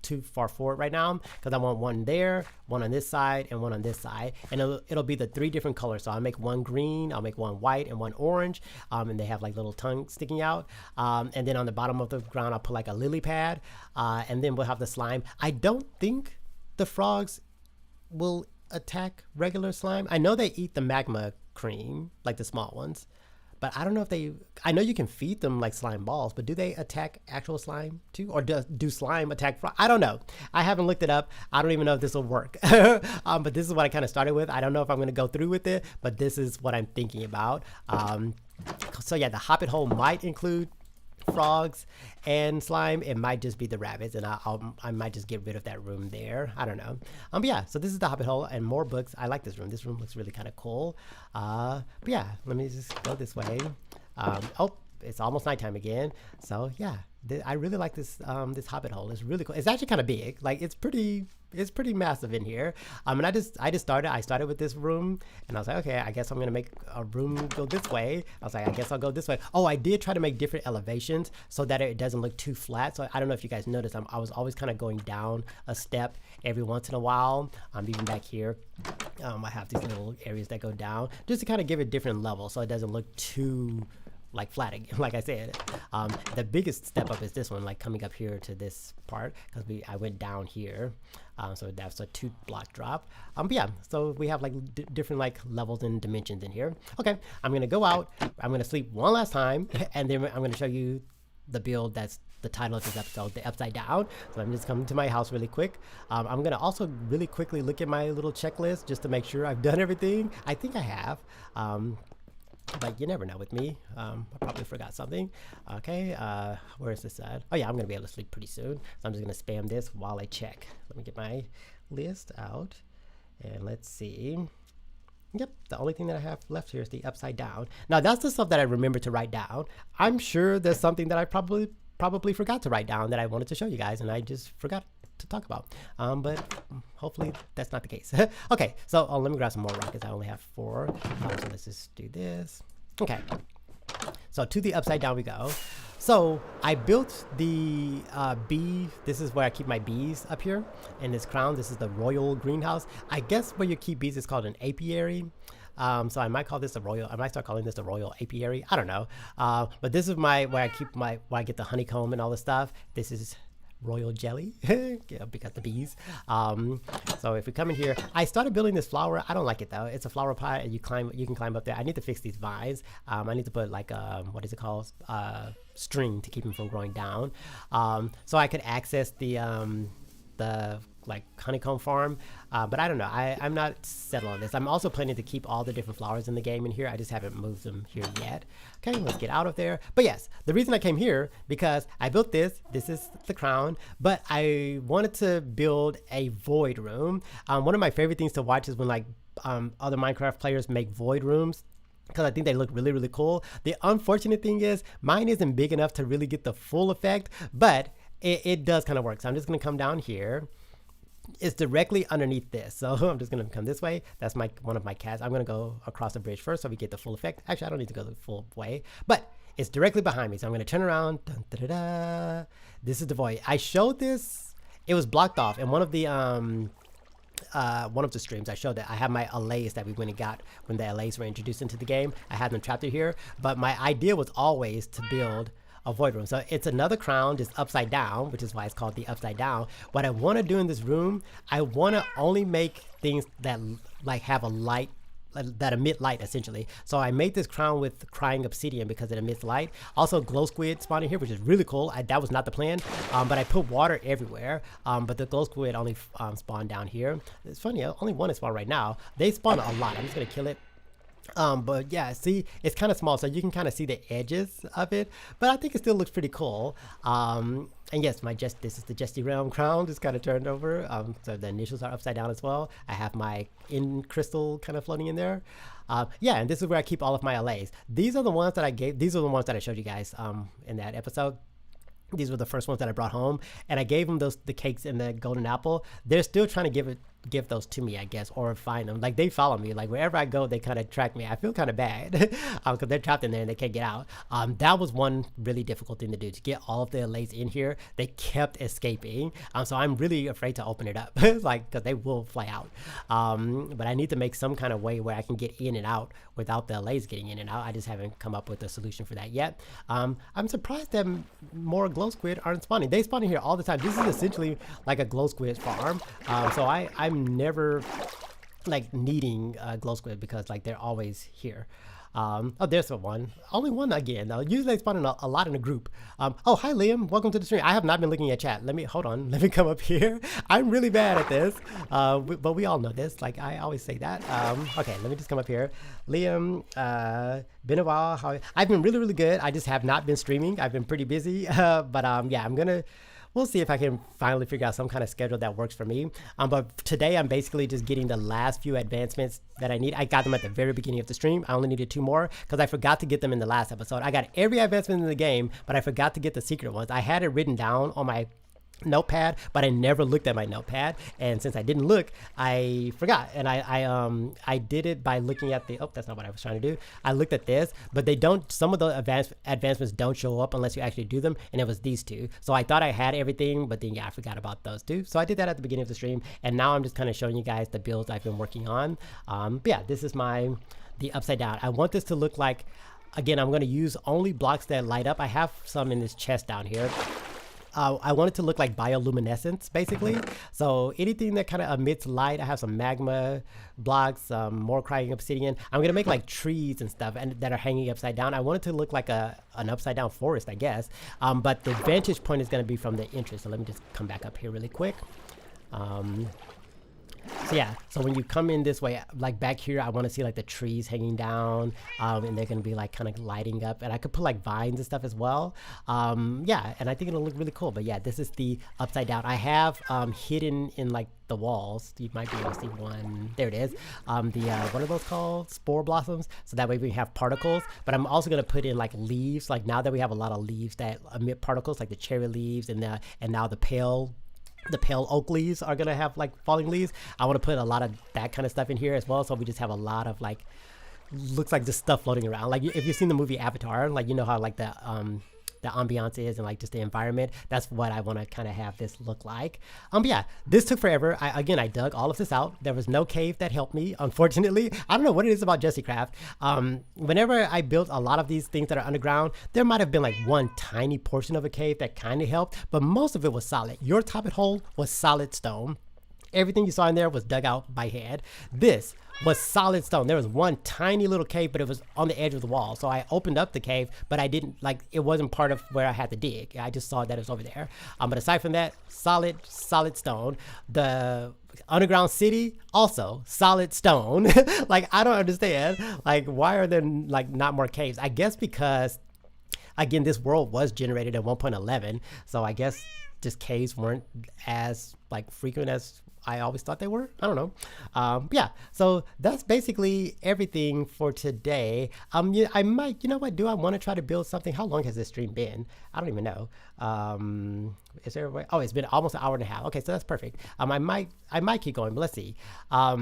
too far forward right now, because I want one there, one on this side, and one on this side, and it'll be the 3 different colors. So I'll make one green, I'll make one white, and one orange, and they have like little tongues sticking out, and then on the bottom of the ground I'll put like a lily pad, and then we'll have the slime. I don't think the frogs will attack regular slime. I know they eat the magma cream, like the small ones, but I don't know if I know you can feed them like slime balls, but do they attack actual slime too? Or do slime attack frogs? I don't know. I haven't looked it up. I don't even know if this will work. But this is what I kind of started with. I don't know if I'm going to go through with it, but this is what I'm thinking about. So yeah, the Hobbit hole might include frogs and slime. It might just be the rabbits, and I might just get rid of that room there. I don't know. But yeah, so this is the Hobbit hole and more books. I like this room. This room looks really kind of cool. But yeah, let me just go this way. Oh, it's almost nighttime again. So yeah, I really like this this Hobbit hole. It's really cool. It's actually kind of big. Like it's pretty massive in here. And I started with this room, and I was like, okay, I guess I'm gonna make a room go this way. I was like, I guess I'll go this way. Oh, I did try to make different elevations so that it doesn't look too flat. So I don't know if you guys noticed, I was always kind of going down a step every once in a while. Even back here, I have these little areas that go down just to kind of give it different levels so it doesn't look too like flat again. Like I said, the biggest step up is this one, like coming up here to this part, because I went down here, so that's a 2-block drop. But yeah, so we have like different like levels and dimensions in here. Okay, I'm gonna go out, I'm gonna sleep one last time, and then I'm gonna show you the build that's the title of this episode, the Upside Down. So I'm just coming to my house really quick. I'm gonna also really quickly look at my little checklist just to make sure I've done everything. I think I have. But you never know with me. I probably forgot something. Okay, where is this at? Oh yeah, I'm gonna be able to sleep pretty soon. So I'm just gonna spam this while I check. Let me get my list out, and let's see. Yep, the only thing that I have left here is the Upside Down. Now that's the stuff that I remember to write down. I'm sure there's something that I probably probably forgot to write down that I wanted to show you guys, and I just forgot to talk about. But hopefully that's not the case. Okay, so let me grab some more rockets. I only have 4. So let's just do this. Okay. So to the upside down we go. So I built the bee. This is where I keep my bees up here in this crown. This is the royal greenhouse. I guess where you keep bees is called an apiary. So I might call this a royal. I might start calling this a royal apiary. I don't know. But this is where I get the honeycomb and all the stuff. This is royal jelly yeah, because the bees. So if we come in here, I started building this flower. I don't like it though. It's a flower pot, and you can climb up there. I need to fix these vines. I need to put like what is it called, string to keep them from growing down, so I could access the like honeycomb farm, but I don't know. I'm not settled on this. I'm also planning to keep all the different flowers in the game in here. I just haven't moved them here yet. Okay, let's get out of there. But yes, the reason I came here because I built this. This is the crown, but I wanted to build a void room. One of my favorite things to watch is when like other Minecraft players make void rooms, because I think they look really, really cool. The unfortunate thing is mine isn't big enough to really get the full effect, but it does kind of work. So I'm just going to come down here. It's directly underneath this, so I'm just gonna come this way. That's one of my cats. I'm gonna go across the bridge first so we get the full effect. Actually, I don't need to go the full way, but it's directly behind me, so I'm gonna turn around. Dun, da, da, da. This is the void. I showed this. It was blocked off in one of the streams. I showed that I have my allays that we went and got when the allays were introduced into the game. I had them trapped through here, but my idea was always to build a void room. So it's another crown just upside down, which is why it's called the upside down. What I want to do in this room, I want to only make things that like have a light, that emit light essentially. So I made this crown with crying obsidian because it emits light. Also glow squid spawning here, which is really cool. That was not the plan, but I put water everywhere. But the glow squid only spawn down here. It's funny, only one is spawned right now. They spawn a lot. I'm just gonna kill it. But yeah, see, it's kind of small, so you can kind of see the edges of it, but I think it still looks pretty cool. And yes, this is the JestyRealm crown, just kind of turned over. So the initials are upside down as well. I have my crystal kind of floating in there. Yeah, and this is where I keep all of my allays. These are the ones that these are the ones that I showed you guys in that episode. These were the first ones that I brought home, and I gave them the cakes and the golden apple. They're still trying to give those to me, I guess, or find them. Like they follow me, like wherever I go they kind of track me. I feel kind of bad because they're trapped in there and they can't get out. That was one really difficult thing to do, to get all of the allays in here. They kept escaping, so I'm really afraid to open it up like because they will fly out. But I need to make some kind of way where I can get in and out without the allays getting in and out. I just haven't come up with a solution for that yet. I'm surprised that more glow squid aren't spawning. They spawn in here all the time. This is essentially like a glow squid farm. So I'm never like needing glow squid because like they're always here. Oh, there's one. Only one again though. Usually they spawn in a lot in a group. Oh, hi Liam, welcome to the stream. I have not been looking at chat. Hold on, let me come up here. I'm really bad at this, but we all know this. Like I always say that. Okay, let me just come up here. Liam, been a while. I've been really, really good. I just have not been streaming. I've been pretty busy, but yeah, we'll see if I can finally figure out some kind of schedule that works for me. But today I'm basically just getting the last few advancements that I need. I got them at the very beginning of the stream. I only needed 2 more because I forgot to get them in the last episode. I got every advancement in the game, but I forgot to get the secret ones. I had it written down on my notepad, but I never looked at my notepad, and since I didn't look, I forgot. And I did it by looking at the that's not what I was trying to do. I looked at this, but they don't, some of the advancements don't show up unless you actually do them, and it was these 2. So I thought I had everything, but then yeah, I forgot about those 2. So I did that at the beginning of the stream, and now I'm just kind of showing you guys the builds I've been working on. But yeah, this is the upside down. I want this to look like, again, I'm going to use only blocks that light up. I have some in this chest down here. I want it to look like bioluminescence, basically. So anything that kind of emits light. I have some magma blocks, more crying obsidian. I'm gonna make like trees and stuff, and that are hanging upside down. I want it to look like an upside down forest, I guess. But the vantage point is gonna be from the entrance. So let me just come back up here really quick. So yeah, so when you come in this way, like back here, I want to see like the trees hanging down, and they're gonna be like kind of lighting up, and I could put like vines and stuff as well. Yeah, and I think it'll look really cool. But yeah, this is the upside down. I have hidden in like the walls. You might be able to see one. There it is. What are those called? Spore blossoms. So that way we have particles. But I'm also gonna put in like leaves. Like now that we have a lot of leaves that emit particles, like the cherry leaves and now the pale oak leaves are gonna have like falling leaves. I want to put a lot of that kind of stuff in here as well, so we just have a lot of like, looks like just stuff floating around. Like if you've seen the movie Avatar, like you know how like the ambiance is and like just the environment. That's what I want to kind of have this look like. But yeah, this took forever. I dug all of this out. There was no cave that helped me, unfortunately. I don't know what it is about Jestycraft. Whenever I built a lot of these things that are underground, there might have been like one tiny portion of a cave that kind of helped, but most of it was solid. Your top and hole was solid stone. Everything you saw in there was dug out by hand. This was solid stone. There was one tiny little cave, but it was on the edge of the wall. So I opened up the cave, but I didn't, like, it wasn't part of where I had to dig. I just saw that it was over there. But aside from that, solid stone. The underground city, also solid stone. Like, I don't understand. Like, why are there, like, not more caves? I guess because, again, this world was generated at 1.11. So I guess just caves weren't as, like, frequent as I always thought they were. I don't know. Yeah, so that's basically everything for today. Yeah, I might, you know what, do I want to try to build something? How long has this stream been? I don't even know. Is there a way? Oh, it's been almost an hour and a half. Okay, so that's perfect. I might keep going, but let's see. I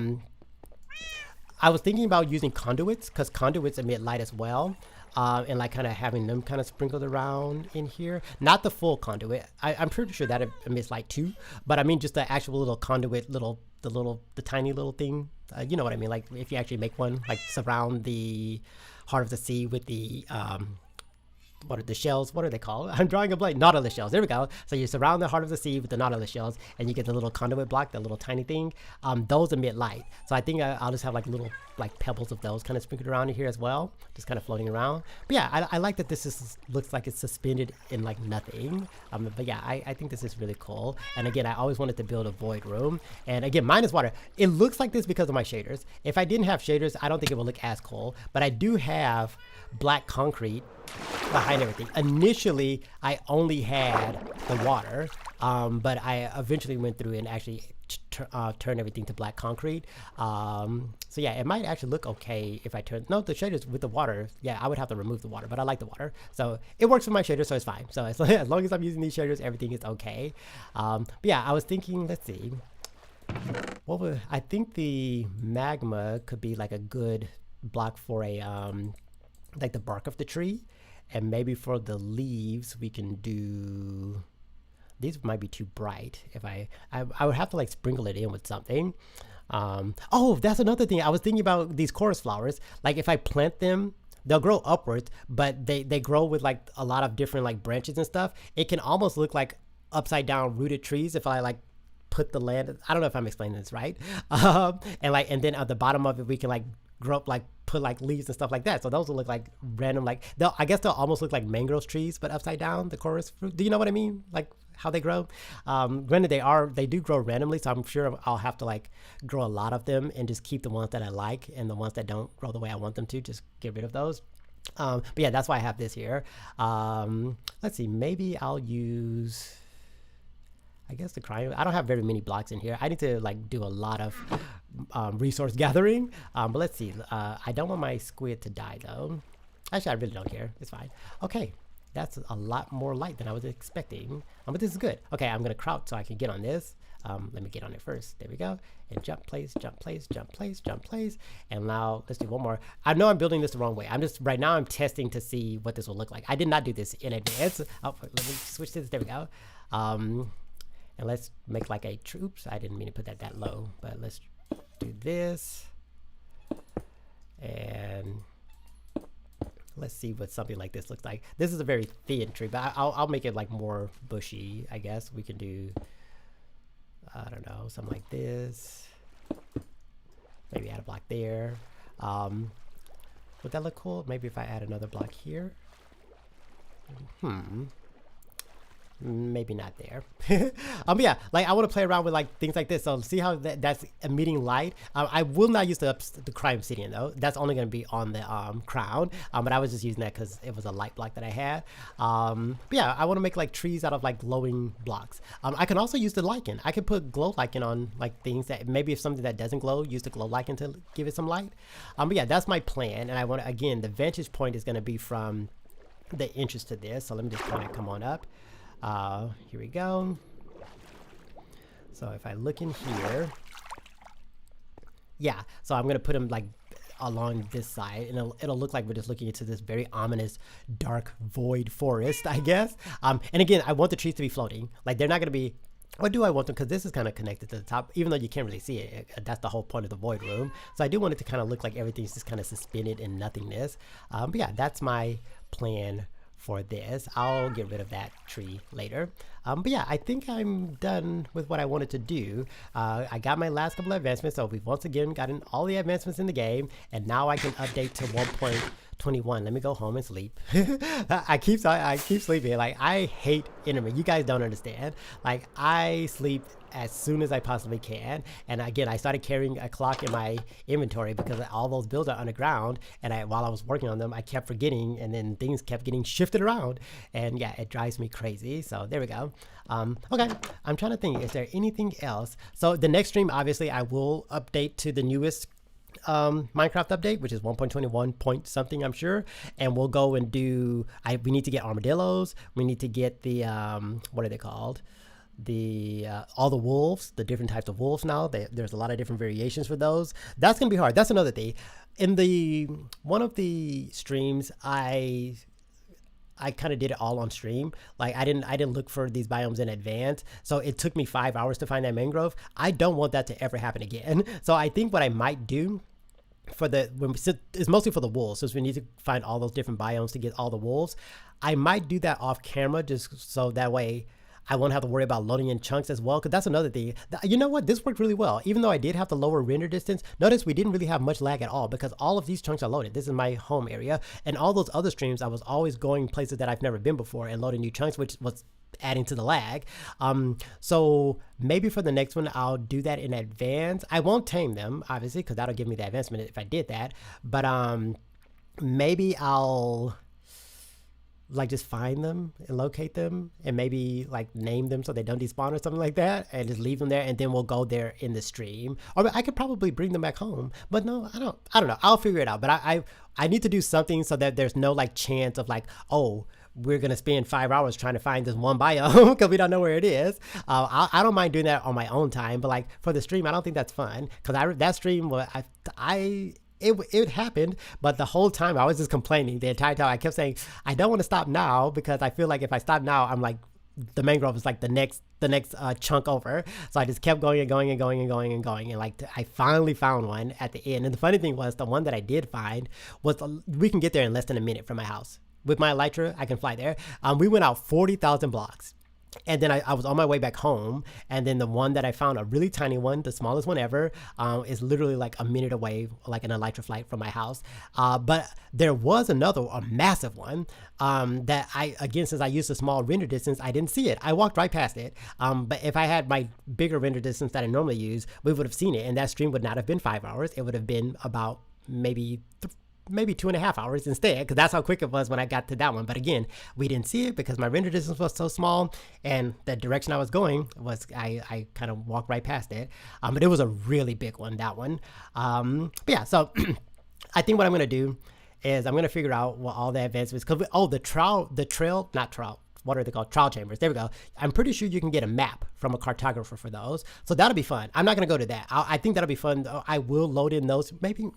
was thinking about using conduits, because conduits emit light as well. And like kind of having them kind of sprinkled around in here. Not the full conduit. I'm pretty sure that emits light too, but I mean just the actual little conduit, the tiny little thing. You know what I mean? Like if you actually make one, like surround the heart of the sea with the what are the shells? What are they called? I'm drawing a blank. Nautilus shells. There we go. So you surround the heart of the sea with the nautilus shells, and you get the little conduit block, the little tiny thing. Those emit light. So I think I'll just have like little like pebbles of those kind of sprinkled around in here as well, just kind of floating around. But yeah, I like that this looks like it's suspended in like nothing. But yeah, I think this is really cool. And again, I always wanted to build a void room. And again, mine is water. It looks like this because of my shaders. If I didn't have shaders, I don't think it would look as cool. But I do have black concrete behind everything. Initially, I only had the water, but I eventually went through and actually turned everything to black concrete. So yeah, it might actually look okay if I turn, no, the shaders with the water, yeah, I would have to remove the water, but I like the water. So it works with my shaders, so it's fine. So as long as I'm using these shaders, everything is okay. But yeah, I was thinking, let's see, I think the magma could be like a good block for a, like the bark of the tree. And maybe for the leaves, we can do, these might be too bright. If I would have to like sprinkle it in with something. Oh, that's another thing. I was thinking about these chorus flowers. Like if I plant them, they'll grow upwards, but they grow with like a lot of different like branches and stuff. It can almost look like upside down rooted trees if I like put the land, I don't know if I'm explaining this right. And then at the bottom of it, we can like grow up, like put like leaves and stuff like that. So those will look like random, like I guess they'll almost look like mangrove trees, but upside down, the chorus fruit. Do you know what I mean? Like how they grow? Granted, they do grow randomly, so I'm sure I'll have to like grow a lot of them and just keep the ones that I like, and the ones that don't grow the way I want them to, just get rid of those. But yeah, that's why I have this here. Let's see, maybe I'll use, I guess the cryo. I don't have very many blocks in here. I need to like do a lot of resource gathering. But let's see. I don't want my squid to die though. Actually, I really don't care. It's fine. Okay, that's a lot more light than I was expecting. But this is good. Okay, I'm gonna crouch so I can get on this. Let me get on it first. There we go. And jump place, jump place, jump place, jump place. And now let's do one more. I know I'm building this the wrong way. Right now I'm testing to see what this will look like. I did not do this in advance. Oh, let me switch this. There we go. And let's make like a oops, I didn't mean to put that low, but let's do this. And let's see what something like this looks like. This is a very thin tree, but I'll make it like more bushy, I guess. We can do, I don't know, something like this. Maybe add a block there. Would that look cool? Maybe if I add another block here. maybe not there. But yeah, like I want to play around with like things like this. So see how that's emitting light. I will not use the crime obsidian though. That's only going to be on the crown. But I was just using that because it was a light block that I had. But yeah, I want to make like trees out of like glowing blocks. I can also use the lichen. I could put glow lichen on like things that maybe if something that doesn't glow, use the glow lichen to give it some light. But yeah, that's my plan. And I want to, again, the vantage point is going to be from the entrance to this. So let me just kind of come on up. Here we go. So if I look in here, yeah, so I'm gonna put them like along this side, and it'll look like we're just looking into this very ominous dark void forest, I guess. And again, I want the trees to be floating. Like they're not gonna be, or do I want them? Because this is kind of connected to the top, even though you can't really see it. That's the whole point of the void room. So I do want it to kind of look like everything's just kind of suspended in nothingness. But yeah, that's my plan for this. I'll get rid of that tree later. But yeah, I think I'm done with what I wanted to do. I got my last couple of advancements, so we've once again gotten all the advancements in the game, and now I can update to 1.21. Let me go home and sleep. I keep sleeping. Like I hate intermittent. You guys don't understand. Like I sleep as soon as I possibly can. And again, I started carrying a clock in my inventory because all those builds are underground. And while I was working on them, I kept forgetting, and then things kept getting shifted around. And yeah, it drives me crazy. So there we go. Okay, I'm trying to think, is there anything else? So the next stream, obviously, I will update to the newest Minecraft update, which is 1.21 point something, I'm sure. And we'll go and do, we need to get armadillos. We need to get the, what are they called? All the wolves, the different types of wolves now. There's a lot of different variations for those. That's gonna be hard. That's another thing. In one of the streams, I kind of did it all on stream. Like I didn't look for these biomes in advance, so it took me 5 hours to find that mangrove. I don't want that to ever happen again. So I think what I might do for it's mostly for the wolves, since we need to find all those different biomes to get all the wolves. I might do that off camera, just so that way I won't have to worry about loading in chunks as well, because that's another thing. You know what? This worked really well. Even though I did have to lower render distance, notice we didn't really have much lag at all because all of these chunks are loaded. This is my home area. And all those other streams, I was always going places that I've never been before and loading new chunks, which was adding to the lag. So maybe for the next one, I'll do that in advance. I won't tame them, obviously, because that'll give me the advancement if I did that. But maybe I'll like just find them and locate them and maybe like name them so they don't despawn or something like that, and just leave them there, and then we'll go there in the stream. Or I could probably bring them back home, but no, I don't know. I'll figure it out. But I need to do something so that there's no like chance of like, oh, we're gonna spend 5 hours trying to find this one biome because we don't know where it is. I don't mind doing that on my own time, but like for the stream, I don't think that's fun, because that stream was it happened, but the whole time I was just complaining the entire time. I kept saying I don't want to stop now, because I feel like if I stop now, I'm like, the mangrove is like the next chunk over. So I just kept going and going and going and going and going, and like I finally found one at the end. And the funny thing was, the one that I did find was, we can get there in less than a minute from my house. With my elytra, I can fly there. We went out 40,000 blocks. And then I was on my way back home, and then the one that I found, a really tiny one, the smallest one ever, is literally like a minute away, like an elytra flight from my house. But there was a massive one that again, since I used a small render distance, I didn't see it. I walked right past it. But if I had my bigger render distance that I normally use, we would have seen it, and that stream would not have been 5 hours. It would have been about maybe 2.5 hours instead, because that's how quick it was when I got to that one. But again, we didn't see it because my render distance was so small, and the direction I was going was, I kind of walked right past it. But it was a really big one, that one. But yeah, so I think what I'm going to do is I'm going to figure out what all the advancements, because what are they called? Trial chambers. There we go. I'm pretty sure you can get a map from a cartographer for those. So that'll be fun. I'm not going to go to that. I think that'll be fun. I will load in those. Maybe,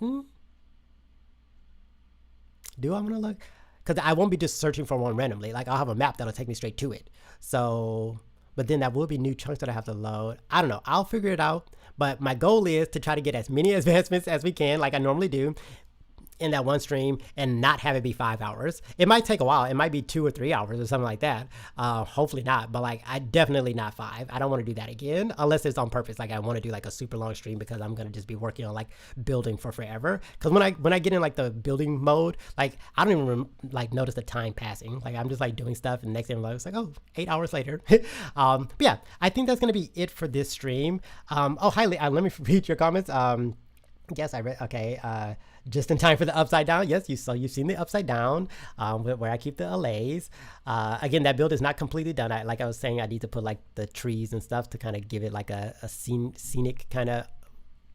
do I want to look? Because I won't be just searching for one randomly. Like, I'll have a map that'll take me straight to it. So, but then that will be new chunks that I have to load. I don't know. I'll figure it out. But my goal is to try to get as many advancements as we can, like I normally do. in that one stream and not have it be 5 hours. It might take a while. It might be 2 or 3 hours or something like that. Hopefully not, but like I definitely not 5. I don't want to do that again unless it's on purpose. Like I want to do like a super long stream because I'm going to just be working on like building for forever. Cause when I get in like the building mode, like I don't even like notice the time passing. Like I'm just like doing stuff and next thing it's like, oh, 8 hours later. But yeah, I think that's going to be it for this stream. Oh, highly, let me read your comments. Yes, I read. Okay. Just in time for the upside down. Yes, you've seen the upside down, where I keep the allays. Again, that build is not completely done. Like I was saying, I need to put like the trees and stuff to kind of give it like a scenic kind of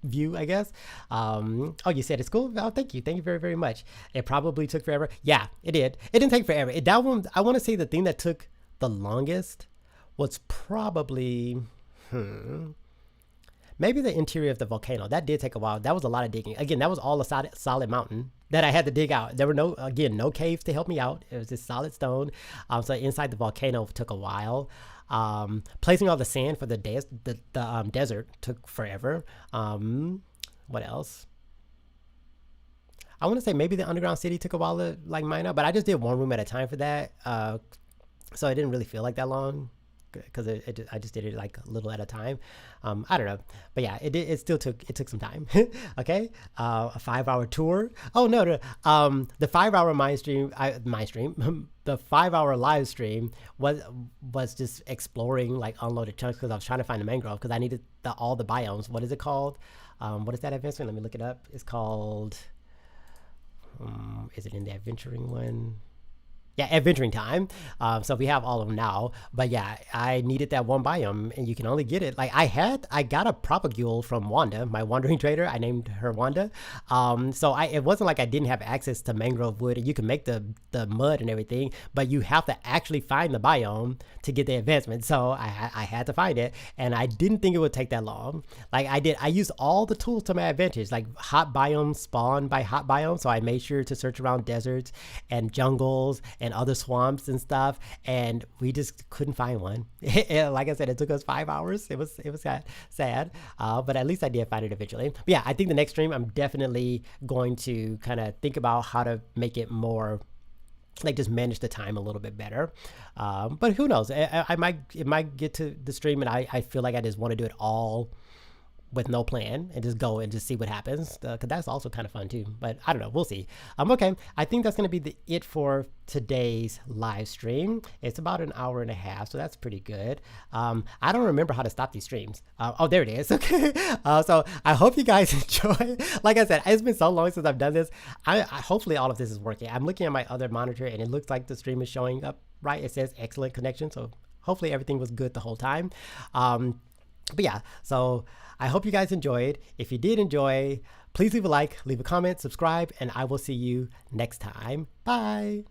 view, I guess. Oh, you said it's cool. Oh, thank you very, very much. It probably took forever. Yeah, it did. It didn't take forever. That one, I want to say the thing that took the longest was probably, maybe the interior of the volcano. That did take a while. That was a lot of digging. Again, that was all a solid mountain that I had to dig out. There were no caves to help me out. It was just solid stone. So inside the volcano took a while. Placing all the sand for the desert took forever. What else? I want to say maybe the underground city took a while to like mine out, but I just did one room at a time for that. So it didn't really feel like that long, because I just did it like a little at a time. I don't know, but yeah, it still took some time. Okay, a 5-hour tour. Oh no, the 5-hour the 5-hour live stream was just exploring like unloaded chunks because I was trying to find the mangrove because I needed all the biomes. What is it called? What is that adventure? Let me look it up. It's called. Is it in the adventuring one? Yeah, adventuring time. So we have all of them now, but yeah, I needed that one biome and you can only get it. Like I got a propagule from Wanda, my wandering trader. I named her Wanda. So it wasn't like I didn't have access to mangrove wood and you can make the mud and everything, but you have to actually find the biome to get the advancement. So I had to find it and I didn't think it would take that long. Like I used all the tools to my advantage, like hot biomes spawn by hot biomes. So I made sure to search around deserts and jungles and other swamps and stuff, and we just couldn't find one. Like I said, it took us 5 hours. It was sad, but at least I did find it eventually. But yeah, I think the next stream I'm definitely going to kind of think about how to make it more like just manage the time a little bit better. But who knows? It might get to the stream and I feel like I just want to do it all with no plan and just go and just see what happens, because that's also kind of fun too. But I don't know, we'll see. Okay, I think that's going to be it for today's live stream. It's about an hour and a half, so that's pretty good. I don't remember how to stop these streams. Oh, there it is. Okay. So I hope you guys enjoy. Like I said, it's been so long since I've done this. I hopefully all of this is working. I'm looking at my other monitor and it looks like the stream is showing up right. It says excellent connection, so hopefully everything was good the whole time. But yeah, so I hope you guys enjoyed. If you did enjoy, please leave a like, leave a comment, subscribe, and I will see you next time. Bye.